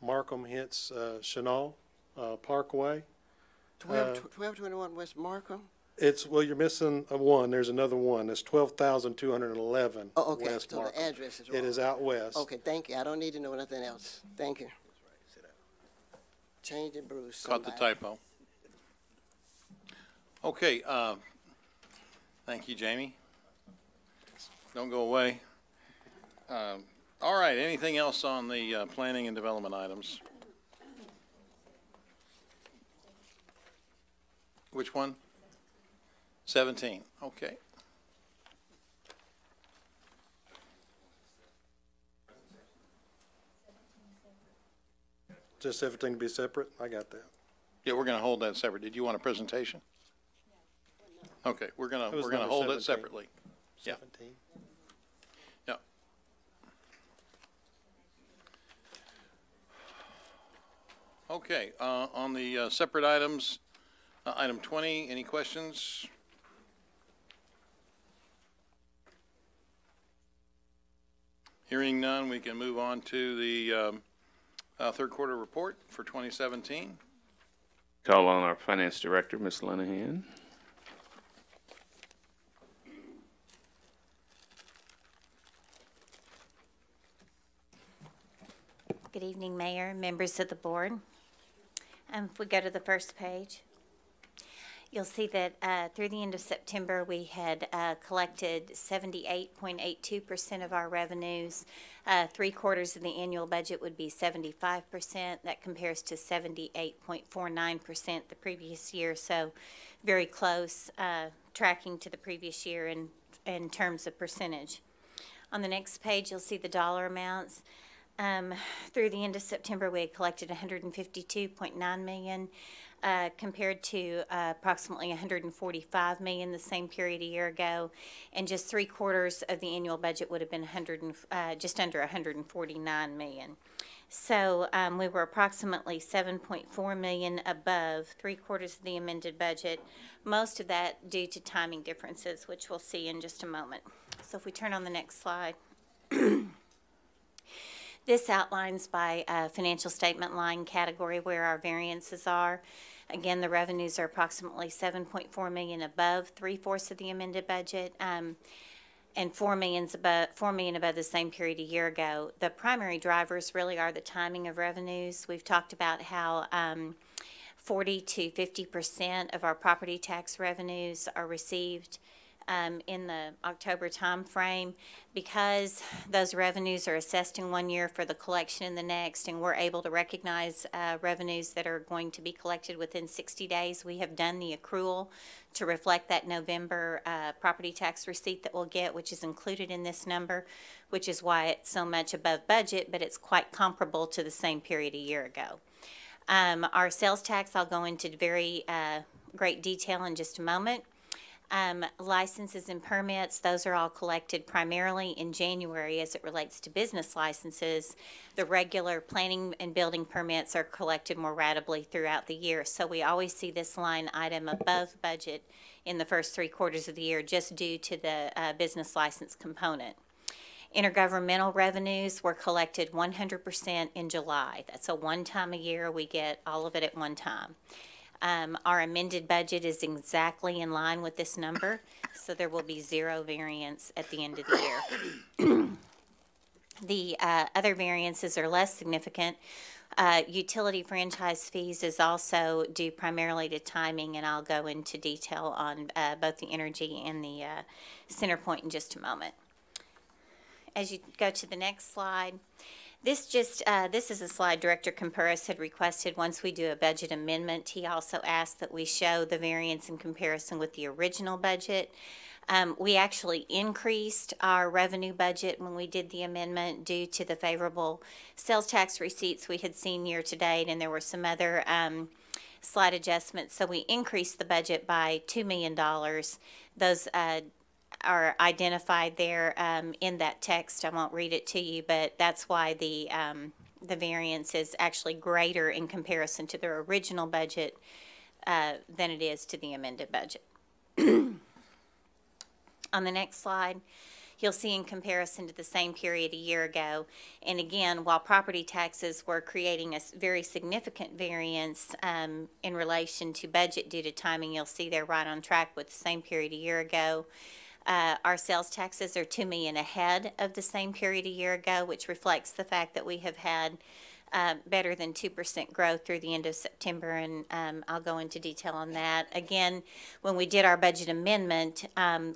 Markham hits Chenal Parkway. 1221 West Markham? Well, you're missing a one. There's another one. It's 12,211 Oh, okay. West So Markham. the address is wrong. It is out west. Okay, thank you. I don't need to know nothing else. Thank you. Change it, Bruce. Caught the typo. Okay, thank you, Jamie. Don't go away. All right, anything else on the planning and development items? Which one? 17, okay. Just everything to be separate? I got that. Yeah, we're going to hold that separate. Did you want a presentation? Okay, we're going It was to number hold it 17. separately. Yeah. 17. Yeah. Okay, on the separate items, item 20, any questions? Hearing none, we can move on to the third quarter report for 2017. Call on our finance director, Ms. Linehan. Good evening, Mayor, members of the board. If we go to the first page, you'll see that through the end of September, we had collected 78.82% of our revenues. 3/4 of the annual budget would be 75%. That compares to 78.49% the previous year, so very close, tracking to the previous year in terms of percentage. On the next page, you'll see the dollar amounts. Through the end of September, we had collected $152.9 million, compared to approximately $145 million the same period a year ago, and just 3/4 of the annual budget would have been just under $149 million. So we were approximately $7.4 million above 3/4 of the amended budget, most of that due to timing differences, which we'll see in just a moment. So if we turn on the next slide. This outlines by financial statement line category where our variances are. Again, the revenues are approximately $7.4 million above 3/4 of the amended budget, and $4 million above the same period a year ago. The primary drivers really are the timing of revenues. We've talked about how 40 to 50% of our property tax revenues are received in the October time frame. Because those revenues are assessed in one year for the collection in the next, and we're able to recognize revenues that are going to be collected within 60 days. We have done the accrual to reflect that November property tax receipt that we'll get, which is included in this number, which is why it's so much above budget, but it's quite comparable to the same period a year ago. Our sales tax, I'll go into very great detail in just a moment. Licenses and permits, those are all collected primarily in January as it relates to business licenses. The regular planning and building permits are collected more ratably throughout the year. So we always see this line item above budget in the first 3/4 of the year just due to the business license component. Intergovernmental revenues were collected 100% in July. That's a one time a year. We get all of it at one time. Our amended budget is exactly in line with this number, so there will be 0 variance at the end of the year. The other variances are less significant. Utility franchise fees is also due primarily to timing, and I'll go into detail on both the energy and the CenterPoint in just a moment. As you go to the next slide, this is a slide Director Campuris had requested once we do a budget amendment. He also asked that we show the variance in comparison with the original budget. We actually increased our revenue budget when we did the amendment due to the favorable sales tax receipts we had seen year to date, and there were some other slight adjustments. So we increased the budget by $2 million. Those are identified there in that text. I won't read it to you, but that's why the variance is actually greater in comparison to their original budget than it is to the amended budget. On the next slide, you'll see in comparison to the same period a year ago. And again, while property taxes were creating a very significant variance in relation to budget due to timing, you'll see they're right on track with the same period a year ago. Our sales taxes are $2 million ahead of the same period a year ago, which reflects the fact that we have had better than 2% growth through the end of September, and I'll go into detail on that. Again, when we did our budget amendment,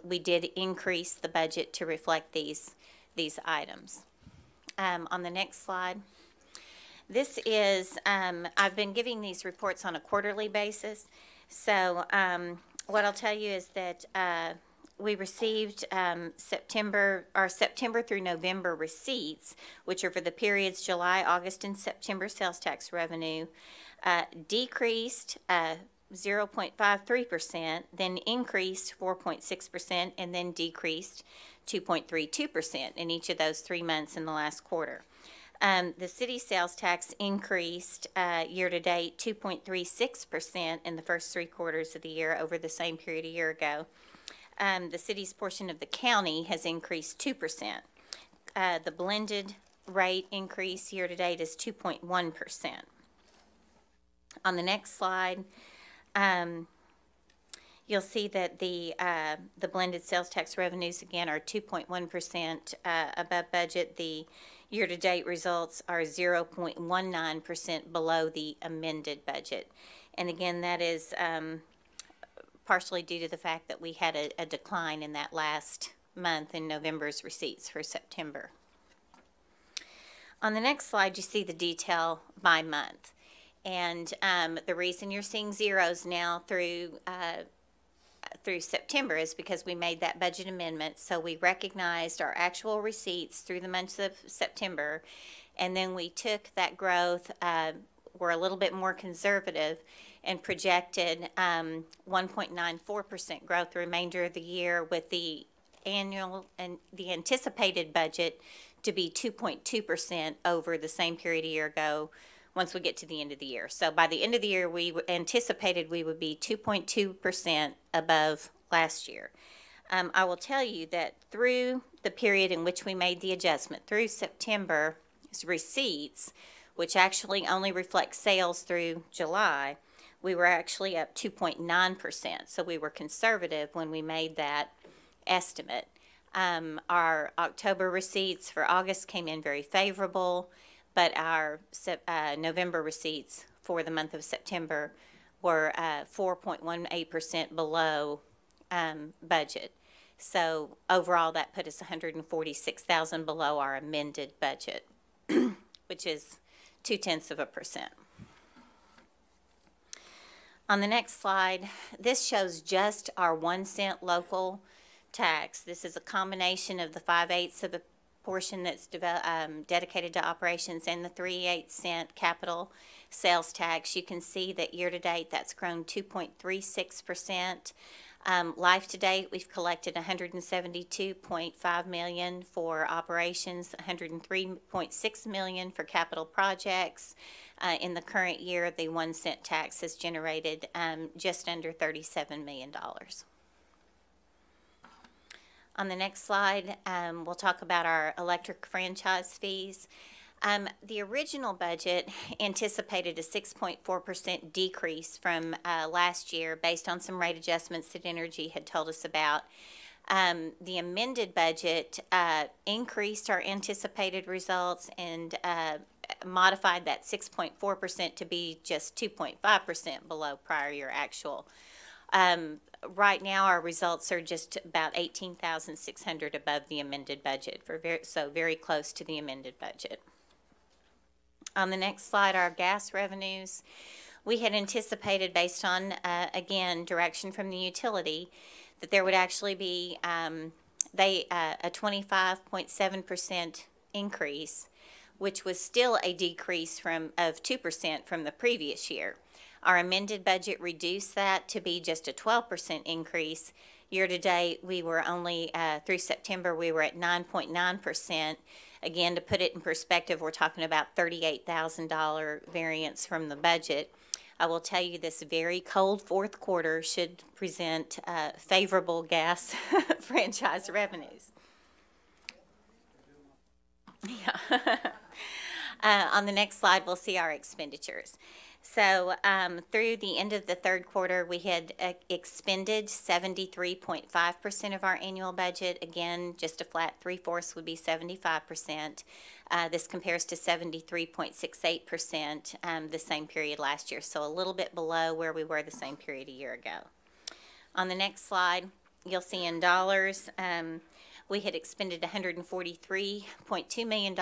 we did increase the budget to reflect these items. On the next slide, this is, I've been giving these reports on a quarterly basis, so what I'll tell you is that we received September through November receipts, which are for the periods July, August, and September sales tax revenue, decreased 0.53%, then increased 4.6%, and then decreased 2.32% in each of those 3 months in the last quarter. The city sales tax increased year-to-date 2.36% in the first 3 quarters of the year over the same period a year ago. The city's portion of the county has increased 2%. The blended rate increase year-to-date is 2.1%. On the next slide, you'll see that the blended sales tax revenues again are 2.1% above budget. The year-to-date results are 0.19% below the amended budget. And again, that is partially due to the fact that we had a decline in that last month in November's receipts for September. On the next slide, you see the detail by month. And the reason you're seeing zeros now through September is because we made that budget amendment. So we recognized our actual receipts through the months of September, and then we took that growth, we're a little bit more conservative, and projected 1.94% growth the remainder of the year, with the annual and the anticipated budget to be 2.2% over the same period a year ago once we get to the end of the year. So by the end of the year, we anticipated we would be 2.2% above last year. I will tell you that through the period in which we made the adjustment, through September's receipts, which actually only reflects sales through July, we were actually up 2.9%. So we were conservative when we made that estimate. Our October receipts for August came in very favorable, but our November receipts for the month of September were 4.18% below budget. So overall, that put us $146,000 below our amended budget, which is 0.2%. On the next slide, this shows just our 1 cent local tax. This is a combination of the 5/8 of a portion that's dedicated to operations and the 3/8 cent capital sales tax. You can see that year to date that's grown 2.36%. Life to date, we've collected $172.5 million for operations, $103.6 million for capital projects. In the current year, the 1 cent tax has generated just under $37 million. On the next slide, we'll talk about our electric franchise fees. The original budget anticipated a 6.4% decrease from last year based on some rate adjustments that Energy had told us about. The amended budget increased our anticipated results and modified that 6.4% to be just 2.5% below prior year actual. Right now, our results are just about 18,600 above the amended budget, so very close to the amended budget. On the next slide, our gas revenues. We had anticipated, based on, again, direction from the utility, that there would actually be a 25.7% increase, which was still a decrease of 2% from the previous year. Our amended budget reduced that to be just a 12% increase. Year to date, we were only, through September, we were at 9.9%. Again, to put it in perspective, we're talking about $38,000 variance from the budget. I will tell you this very cold fourth quarter should present favorable gas franchise revenues. Yeah. On the next slide, we'll see our expenditures. So through the end of the third quarter, we had expended 73.5% of our annual budget. Again, just a flat 3/4 would be 75%. This compares to 73.68% the same period last year, so a little bit below where we were the same period a year ago. On the next slide, you'll see in dollars, we had expended $143.2 million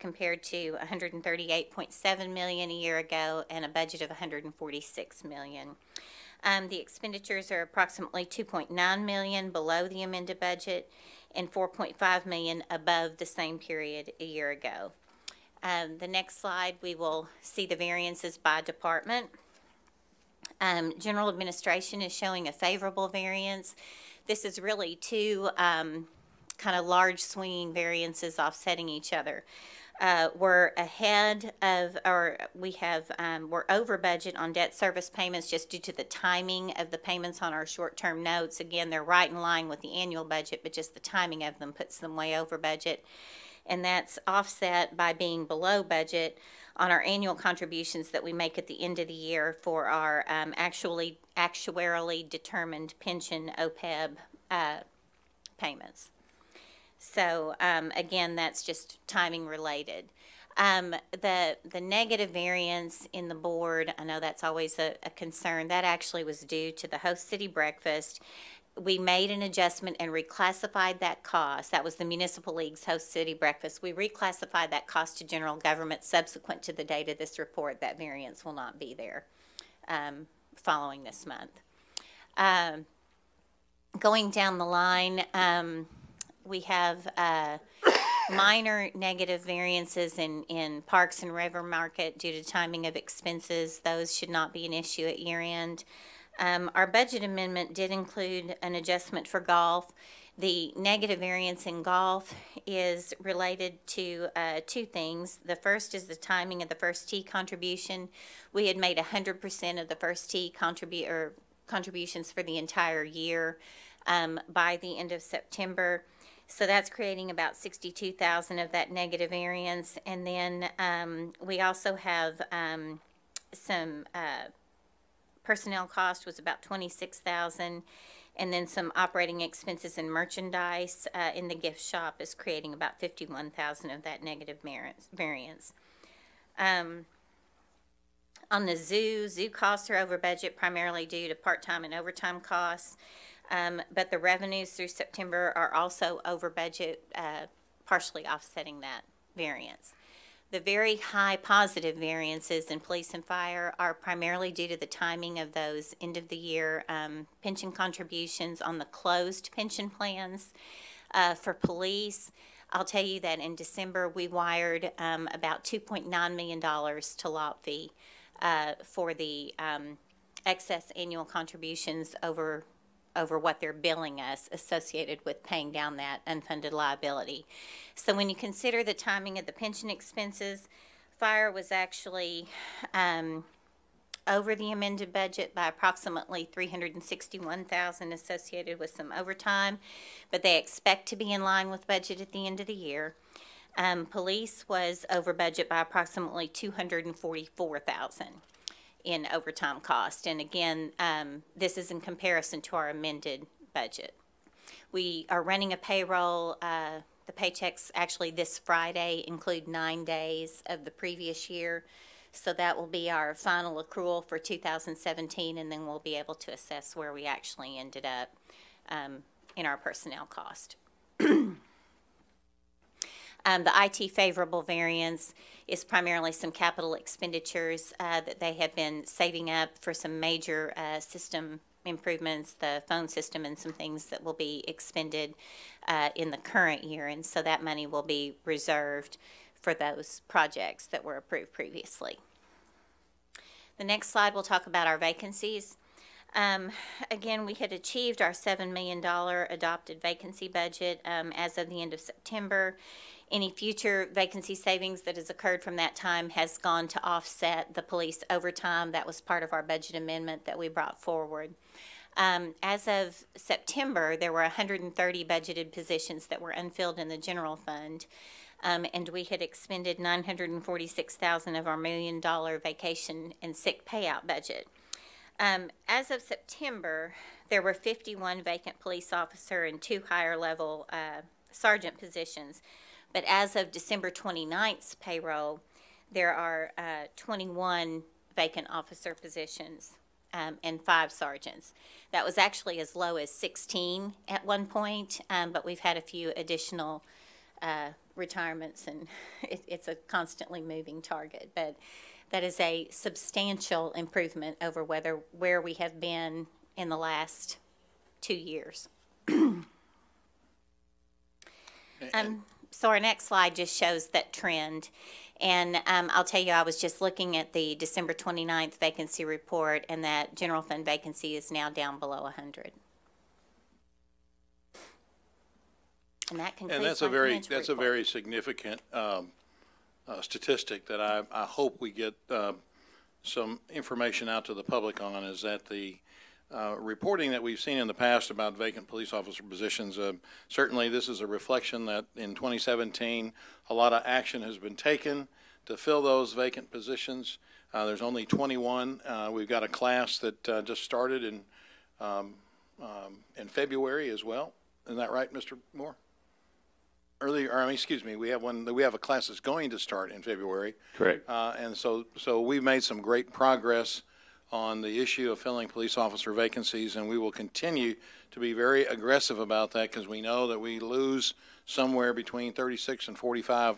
compared to $138.7 million a year ago and a budget of $146 million. The expenditures are approximately $2.9 million below the amended budget and $4.5 million above the same period a year ago. The next slide, we will see the variances by department. General administration is showing a favorable variance. This is really two kind of large swinging variances offsetting each other. We're ahead of, or we have, we're over budget on debt service payments just due to the timing of the payments on our short-term notes. Again, they're right in line with the annual budget, but just the timing of them puts them way over budget. And that's offset by being below budget on our annual contributions that we make at the end of the year for our actuarially determined pension OPEB payments. So again, that's just timing related. The negative variance in the board, I know that's always a concern, that actually was due to the Host City breakfast. We made an adjustment and reclassified that cost. That was the Municipal League's Host City breakfast. We reclassified that cost to general government subsequent to the date of this report. That variance will not be there following this month. Going down the line, we have minor negative variances in Parks and River Market due to timing of expenses. Those should not be an issue at year end. Our budget amendment did include an adjustment for golf. The negative variance in golf is related to two things. The first is the timing of the first tee contribution. We had made 100% of the first tee contributions for the entire year by the end of September. So that's creating about $62,000 of that negative variance. And then we also have some personnel cost was about $26,000, and then some operating expenses and merchandise in the gift shop is creating about $51,000 of that negative variance. On the zoo costs are over budget primarily due to part-time and overtime costs. But the revenues through September are also over budget, partially offsetting that variance. The very high positive variances in police and fire are primarily due to the timing of those end of the year pension contributions on the closed pension plans. For police, I'll tell you that in December we wired about $2.9 million to lot fee for the excess annual contributions over what they're billing us associated with paying down that unfunded liability. So when you consider the timing of the pension expenses, fire was actually over the amended budget by approximately $361,000 associated with some overtime, but they expect to be in line with budget at the end of the year. Police was over budget by approximately $244,000 in overtime cost. And again, this is in comparison to our amended budget. We are running a payroll. The paychecks actually this Friday include 9 days of the previous year. So that will be our final accrual for 2017, and then we'll be able to assess where we actually ended up in our personnel cost. The IT favorable variance is primarily some capital expenditures that they have been saving up for some major system improvements, the phone system and some things that will be expended in the current year. And so that money will be reserved for those projects that were approved previously. The next slide will talk about our vacancies. Again, we had achieved our $7 million adopted vacancy budget as of the end of September. Any future vacancy savings that has occurred from that time has gone to offset the police overtime. That was part of our budget amendment that we brought forward. As of September, there were 130 budgeted positions that were unfilled in the general fund, and we had expended $946,000 of our $1 million vacation and sick payout budget. As of September, there were 51 vacant police officer and 2 higher level sergeant positions. But as of December 29th's payroll, there are 21 vacant officer positions and 5 sergeants. That was actually as low as 16 at one point, but we've had a few additional retirements, and it's a constantly moving target. But that is a substantial improvement over where we have been in the last 2 years. So our next slide just shows that trend. And I'll tell you, I was just looking at the December 29th vacancy report, and that general fund vacancy is now down below 100. And that concludes that's a very significant statistic that I hope we get some information out to the public on, is that the reporting that we've seen in the past about vacant police officer positions, certainly this is a reflection that in 2017 a lot of action has been taken to fill those vacant positions. There's only 21. We've got a class that just started in February as well. Isn't that right, Mr. Moore? We have a class that's going to start in February. Correct. And so we've made some great progress on the issue of filling police officer vacancies, and we will continue to be very aggressive about that, because we know that we lose somewhere between 36 and 45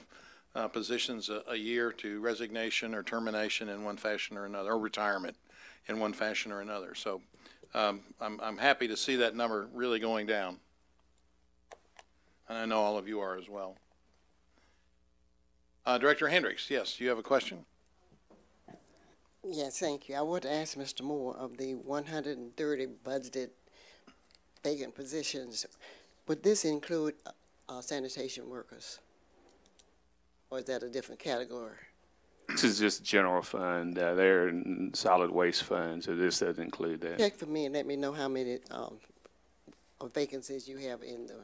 positions a year to resignation or termination in one fashion or another, or retirement in one fashion or another. So I'm happy to see that number really going down. And I know all of you are as well. Director Hendricks, yes, you have a question? Yes, thank you. I want to ask Mr. Moore, of the 130 budgeted vacant positions, would this include sanitation workers? Or is that a different category? This is just general fund. They're in solid waste fund, so this doesn't include that. Check for me and let me know how many vacancies you have in the.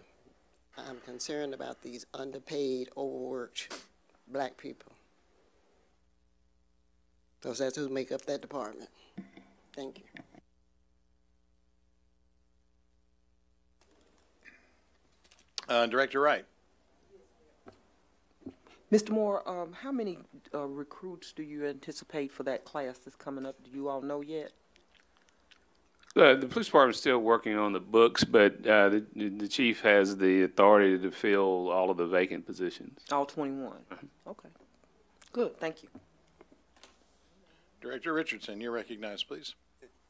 I'm concerned about these underpaid, overworked black people, because that's who make up that department. Thank you. Director Wright. Mr. Moore, how many recruits do you anticipate for that class that's coming up? Do you all know yet? The police department is still working on the books, but the chief has the authority to fill all of the vacant positions. All 21? Okay. Good, thank you. Director Richardson, you're recognized, please.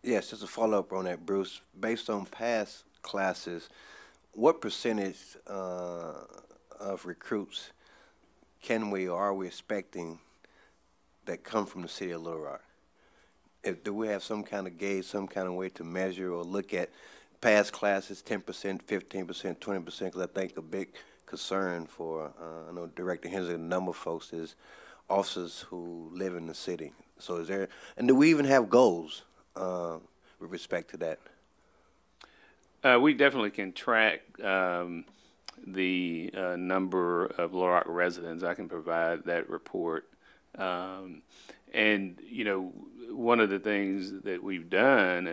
Yes, just a follow-up on that, Bruce. Based on past classes, what percentage of recruits can we or are we expecting that come from the city of Little Rock? Do we have some kind of gauge, some kind of way to measure or look at past classes, 10%, 15%, 20%? Because I think a big concern for, I know Director Hensley and a number of folks, is officers who live in the city. So is there, and do we even have goals with respect to that? We definitely can track the number of Little Rock residents, I can provide that report. And, you know, one of the things that we've done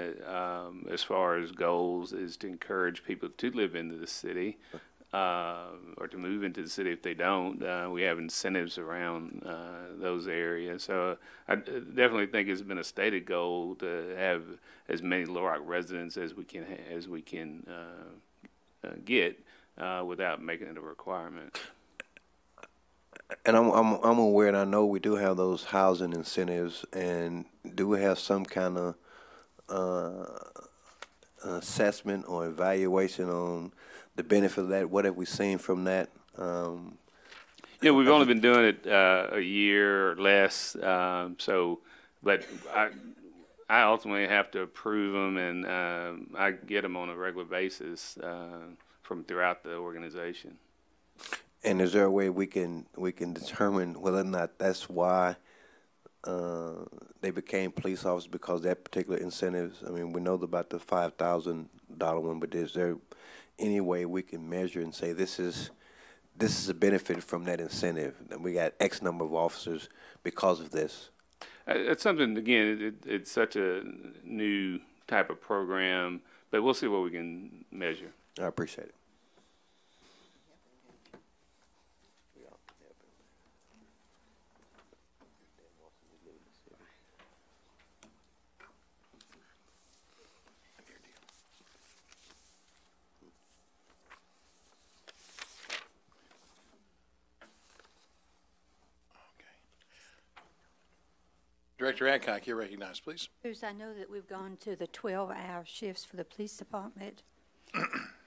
as far as goals is to encourage people to live into the city or to move into the city if they don't. We have incentives around those areas. So I definitely think it's been a stated goal to have as many Little Rock residents as we can get without making it a requirement. And I'm aware, and I know we do have those housing incentives, and do we have some kind of assessment or evaluation on the benefit of that? What have we seen from that? Yeah, we've only been doing it a year or less, but I ultimately have to approve them, and I get them on a regular basis from throughout the organization. And is there a way we can determine whether or not that's why they became police officers, because that particular incentives? I mean, we know about the $5,000 one, but is there any way we can measure and say this is a benefit from that incentive, that we got X number of officers because of this? It's something, again, it's such a new type of program, but we'll see what we can measure. I appreciate it. Director Adcock, you're recognized, please. Bruce, I know that we've gone to the 12-hour shifts for the police department,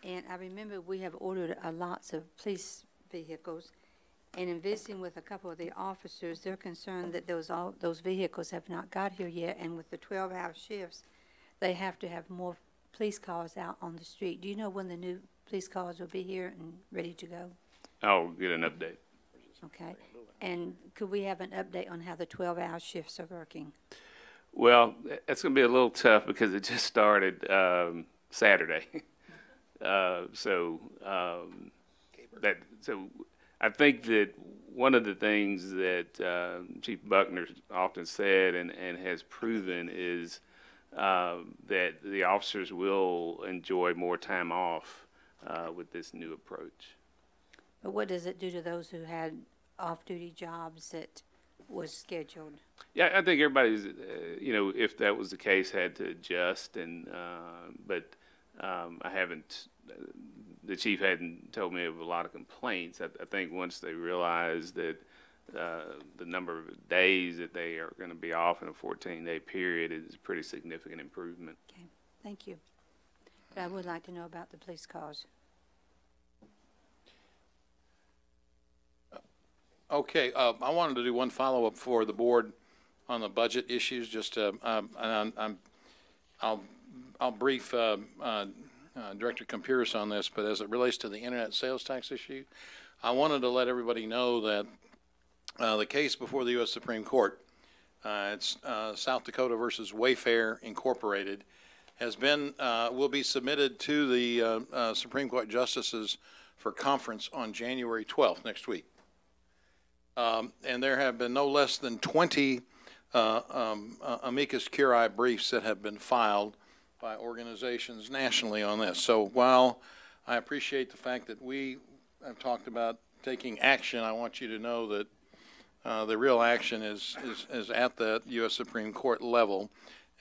and I remember we have ordered lots of police vehicles, and in visiting with a couple of the officers, they're concerned that those vehicles have not got here yet, and with the 12-hour shifts, they have to have more police cars out on the street. Do you know when the new police cars will be here and ready to go? I'll get an update. Okay. And could we have an update on how the 12-hour shifts are working? Well, that's going to be a little tough because it just started Saturday. So I think that one of the things that Chief Buckner often said and has proven is that the officers will enjoy more time off with this new approach. But what does it do to those who had off-duty jobs that was scheduled? Yeah, I think everybody's, if that was the case, had to adjust. But I haven't. The chief hadn't told me of a lot of complaints. I think once they realize that the number of days that they are going to be off in a 14-day period is a pretty significant improvement. Okay, thank you. But I would like to know about the police cars. Okay, I wanted to do one follow-up for the board on the budget issues. Just I'll brief Director Campiris on this, but as it relates to the internet sales tax issue, I wanted to let everybody know that the case before the U.S. Supreme Court, it's South Dakota versus Wayfair Incorporated, has been will be submitted to the Supreme Court justices for conference on January 12th, next week. And there have been no less than 20 amicus curiae briefs that have been filed by organizations nationally on this. So while I appreciate the fact that we have talked about taking action, I want you to know that the real action is at the U.S. Supreme Court level.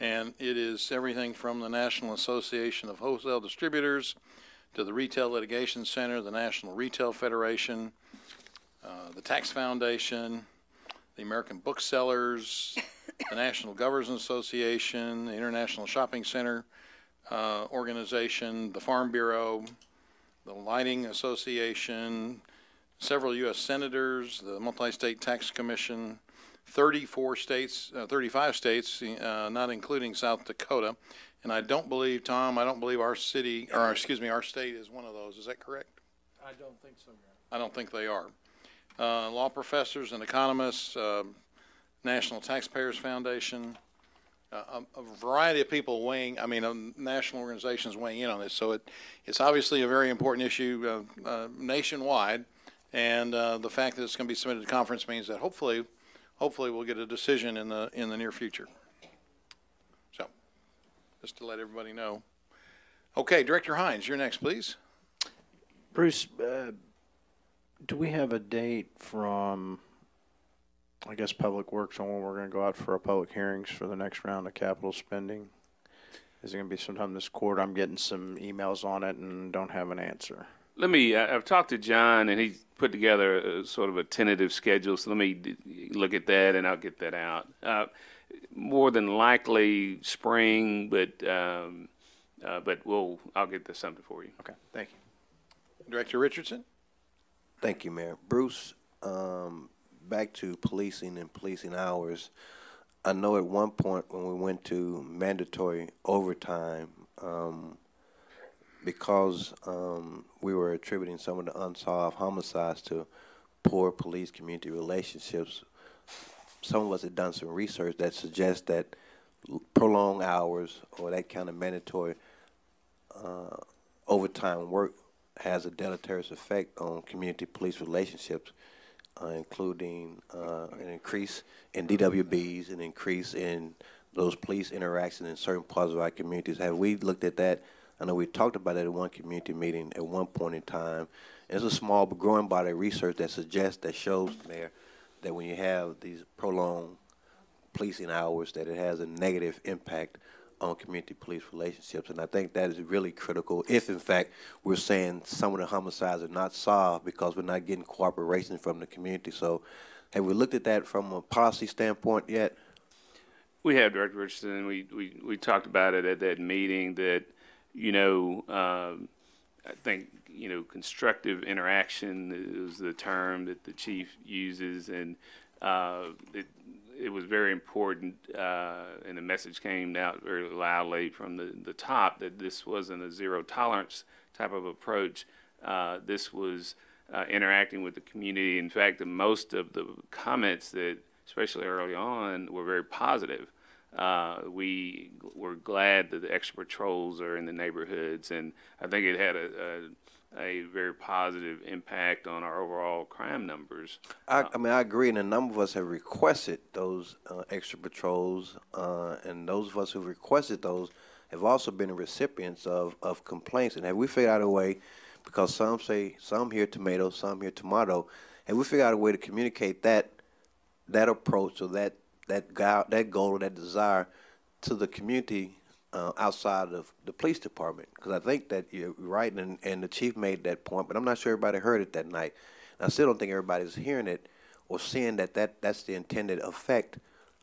And it is everything from the National Association of Wholesale Distributors to the Retail Litigation Center, the National Retail Federation, the Tax Foundation, the American Booksellers, the National Governors Association, the International Shopping Center Organization, the Farm Bureau, the Lighting Association, several U.S. senators, the Multi-State Tax Commission, 35 states, not including South Dakota. And I don't believe, Tom, our state is one of those. Is that correct? I don't think so, Mayor. I don't think they are. Law professors and economists, National Taxpayers Foundation, a variety of people weighing, national organizations weighing in on this. So it's obviously a very important issue nationwide. And the fact that it's going to be submitted to conference means that hopefully we'll get a decision in the near future. So just to let everybody know. Okay, Director Hines, you're next, please. Bruce, do we have a date from, I guess, Public Works on when we're going to go out for our public hearings for the next round of capital spending? Is it going to be sometime this quarter? I'm getting some emails on it and don't have an answer. I've talked to John, and he's put together a sort of a tentative schedule, so let me look at that, and I'll get that out. More than likely spring, but I'll get this something for you. Okay, thank you. Director Richardson? Thank you, Mayor. Bruce, back to policing and policing hours. I know at one point when we went to mandatory overtime, because we were attributing some of the unsolved homicides to poor police-community relationships, some of us had done some research that suggests that prolonged hours or that kind of mandatory overtime work has a deleterious effect on community police relationships, including an increase in DWBs, an increase in those police interactions in certain parts of our communities. Have we looked at that? I know we talked about it at one community meeting at one point in time. It's a small but growing body of research that suggests, that shows, Mayor, that when you have these prolonged policing hours, that it has a negative impact on community police relationships. And I think that is really critical if, in fact, we're saying some of the homicides are not solved because we're not getting cooperation from the community. So have we looked at that from a policy standpoint yet? We have, Director Richardson. We talked about it at that meeting that, I think, constructive interaction is the term that the chief uses, and it was very important, and the message came out very loudly from the top that this wasn't a zero tolerance type of approach. This was interacting with the community. In fact, most of the comments that, especially early on, were very positive. We were glad that the extra patrols are in the neighborhoods, and I think it had a very positive impact on our overall crime numbers. I agree, and a number of us have requested those extra patrols, and those of us who requested those have also been recipients of complaints. And have we figured out a way, because some say some hear tomato, some hear tomato, have we figured out a way to communicate that approach or that goal or that desire to the community outside of the police department? Because I think that you're right, and the chief made that point, but I'm not sure everybody heard it that night. And I still don't think everybody's hearing it or seeing that's the intended effect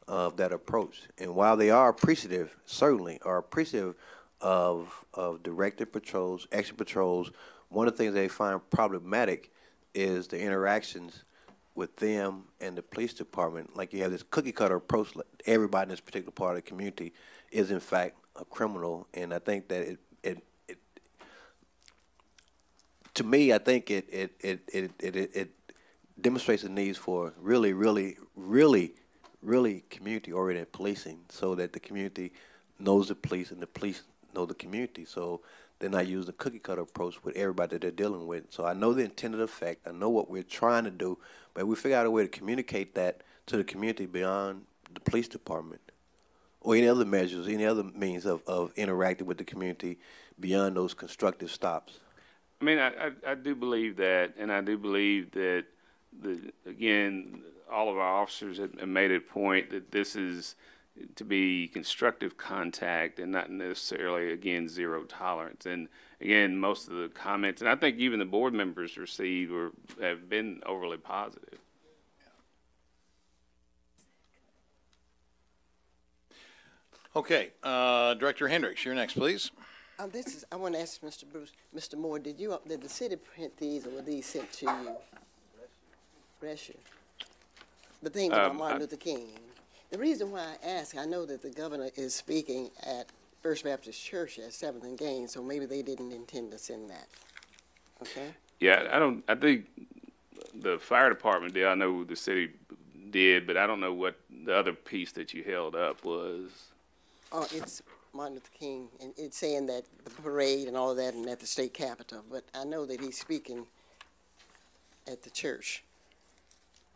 of that approach. And while they are appreciative, certainly are appreciative of directed patrols, extra patrols, one of the things they find problematic is the interactions with them and the police department. Like, you have this cookie cutter approach, like everybody in this particular part of the community is in fact a criminal. And I think that it to me, I think it demonstrates the needs for really community-oriented policing, so that the community knows the police and the police know the community. So they're not using the cookie cutter approach with everybody that they're dealing with. So I know the intended effect. I know what we're trying to do, but we figure out a way to communicate that to the community beyond the police department, or any other measures, any other means of interacting with the community beyond those constructive stops. I mean, I do believe that, and I do believe that, again, all of our officers have made a point that this is to be constructive contact and not necessarily, again, zero tolerance. And again, most of the comments, and I think even the board members received have been overly positive. Okay, Director Hendricks, you're next, please. I want to ask Mr. Moore, did the city print these, or were these sent to you? Bless you. The things about Martin Luther King. The reason why I ask, I know that the governor is speaking at First Baptist Church at 7th and Gain, so maybe they didn't intend to send that. Okay? Yeah, I think the fire department did. I know the city did, but I don't know what the other piece that you held up was. It's Martin Luther King, and it's saying that the parade and all of that and at the state capitol, but I know that he's speaking at the church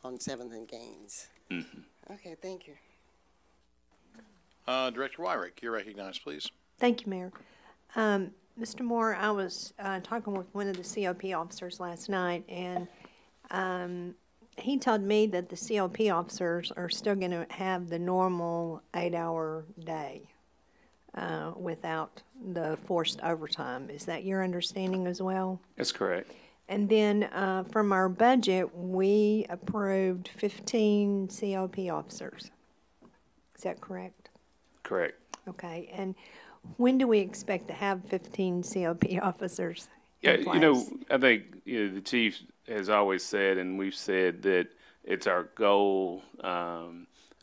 on 7th and Gaines. Okay, thank you. Director Wyrick, you're recognized, please. Thank you, Mayor. Mr. Moore, I was talking with one of the COP officers last night, and he told me that the COP officers are still going to have the normal 8-hour day without the forced overtime. Is that your understanding as well? That's correct. And then from our budget, we approved 15 COP officers. Is that correct? Correct. Okay. And when do we expect to have 15 COP officers in place? You know, I think the chief has always said, and we've said that it's our goal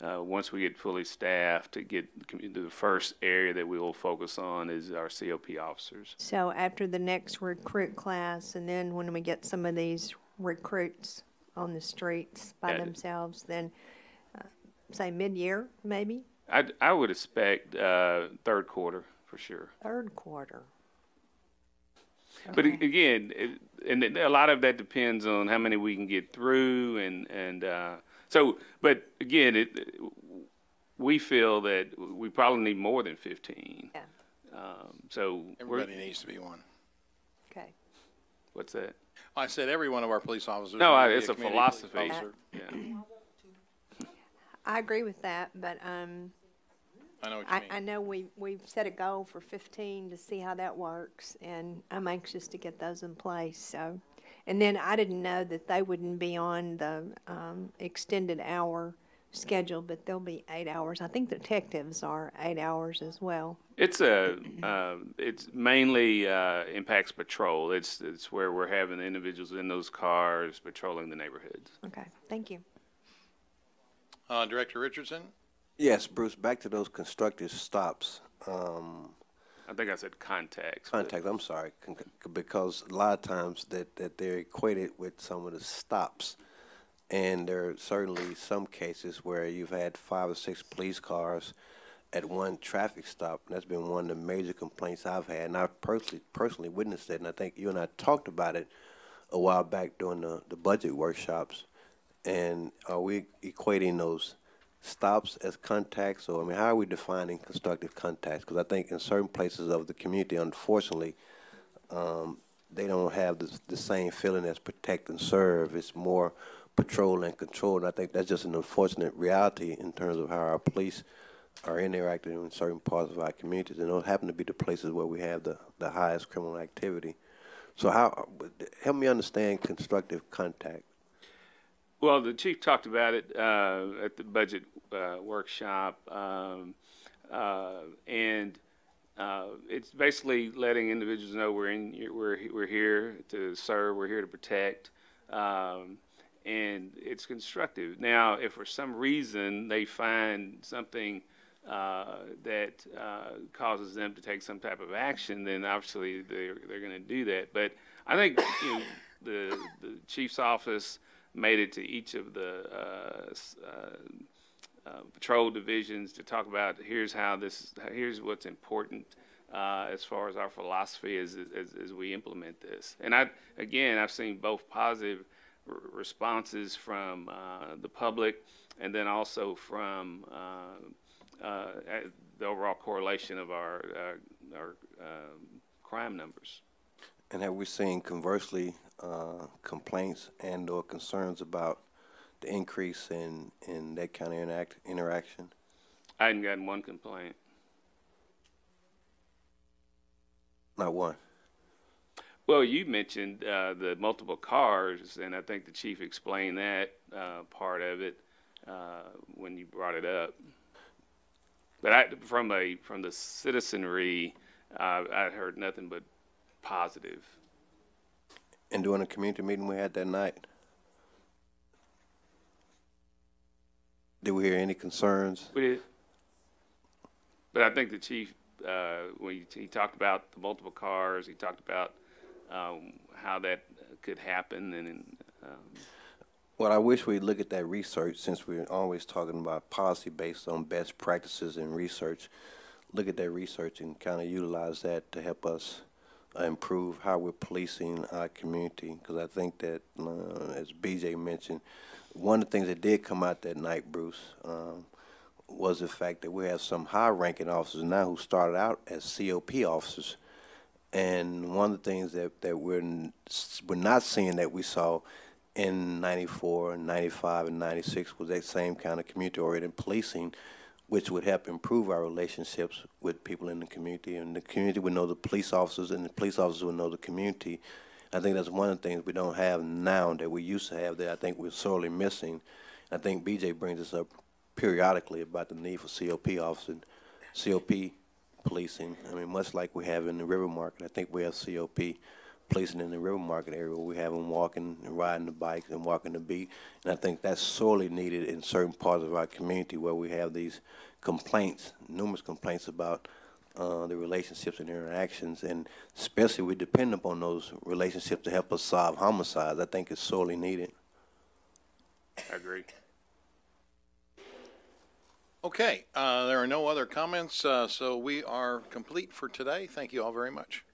once we get fully staffed to get the first area that we will focus on is our COP officers. So after the next recruit class, and then when we get some of these recruits on the streets by themselves, then say mid-year maybe? I would expect third quarter for sure. Third quarter. But again, and a lot of that depends on how many we can get through, and so. But again, we feel that we probably need more than 15. Yeah. So everybody needs to be one. Okay. What's that? I said every one of our police officers. No, needs to it's be a community philosophy. police officer. Yeah. I agree with that, but I know what you mean. I know we've set a goal for 15 to see how that works, and I'm anxious to get those in place. So, and then I didn't know that they wouldn't be on the extended hour schedule, but they'll be 8 hours. I think detectives are 8 hours as well. It's it's mainly impacts patrol. It's where we're having individuals in those cars patrolling the neighborhoods. Okay, thank you. Director Richardson. Yes, Bruce, back to those constructive stops. I think I said contacts. Contact, I'm sorry, because a lot of times that they're equated with some of the stops. And there are certainly some cases where you've had 5 or 6 police cars at one traffic stop. And that's been one of the major complaints I've had. And I've personally witnessed it. And I think you and I talked about it a while back during the budget workshops. And are we equating those stops as contacts? Or, I mean, how are we defining constructive contacts? Because I think in certain places of the community, unfortunately, they don't have the same feeling as protect and serve. It's more patrol and control. And I think that's just an unfortunate reality in terms of how our police are interacting in certain parts of our communities. And those happen to be the places where we have the highest criminal activity. So help me understand constructive contact. Well, the chief talked about it at the budget workshop, and it's basically letting individuals know we're here to serve, we're here to protect, and it's constructive. Now, if for some reason they find something that causes them to take some type of action, then obviously they're going to do that. But I think the chief's office made it to each of the patrol divisions to talk about here's what's important as far as our philosophy as we implement this. And I've seen both positive responses from the public, and then also from the overall correlation of our crime numbers. And have we seen, conversely, complaints and or concerns about the increase in that kind of interaction? I hadn't gotten one complaint. Not one? Well, you mentioned the multiple cars, and I think the chief explained that part of it when you brought it up. But from the citizenry, I heard nothing but positive. And during a community meeting we had that night, did we hear any concerns? We did. But I think the chief, when he talked about the multiple cars, he talked about how that could happen. And Well, I wish we'd look at that research, since we're always talking about policy based on best practices and research. look at that research and kind of utilize that to help us improve how we're policing our community. Because I think that, as BJ mentioned, one of the things that did come out that night, Bruce, was the fact that we have some high-ranking officers now who started out as COP officers. And one of the things that we're not seeing that we saw in 94, 95, and 96 was that same kind of community-oriented policing, which would help improve our relationships with people in the community. And the community would know the police officers, and the police officers would know the community. I think that's one of the things we don't have now that we used to have that I think we're sorely missing. I think BJ brings us up periodically about the need for COP officers, COP policing. I mean, much like we have in the River Market, I think we have COP policing in the River Market area where we have them walking and riding the bikes and walking the beat. And I think that's sorely needed in certain parts of our community where we have these complaints, numerous complaints about the relationships and interactions, and especially we depend upon those relationships to help us solve homicides. I think it's sorely needed. I agree. Okay, there are no other comments, so we are complete for today. Thank you all very much.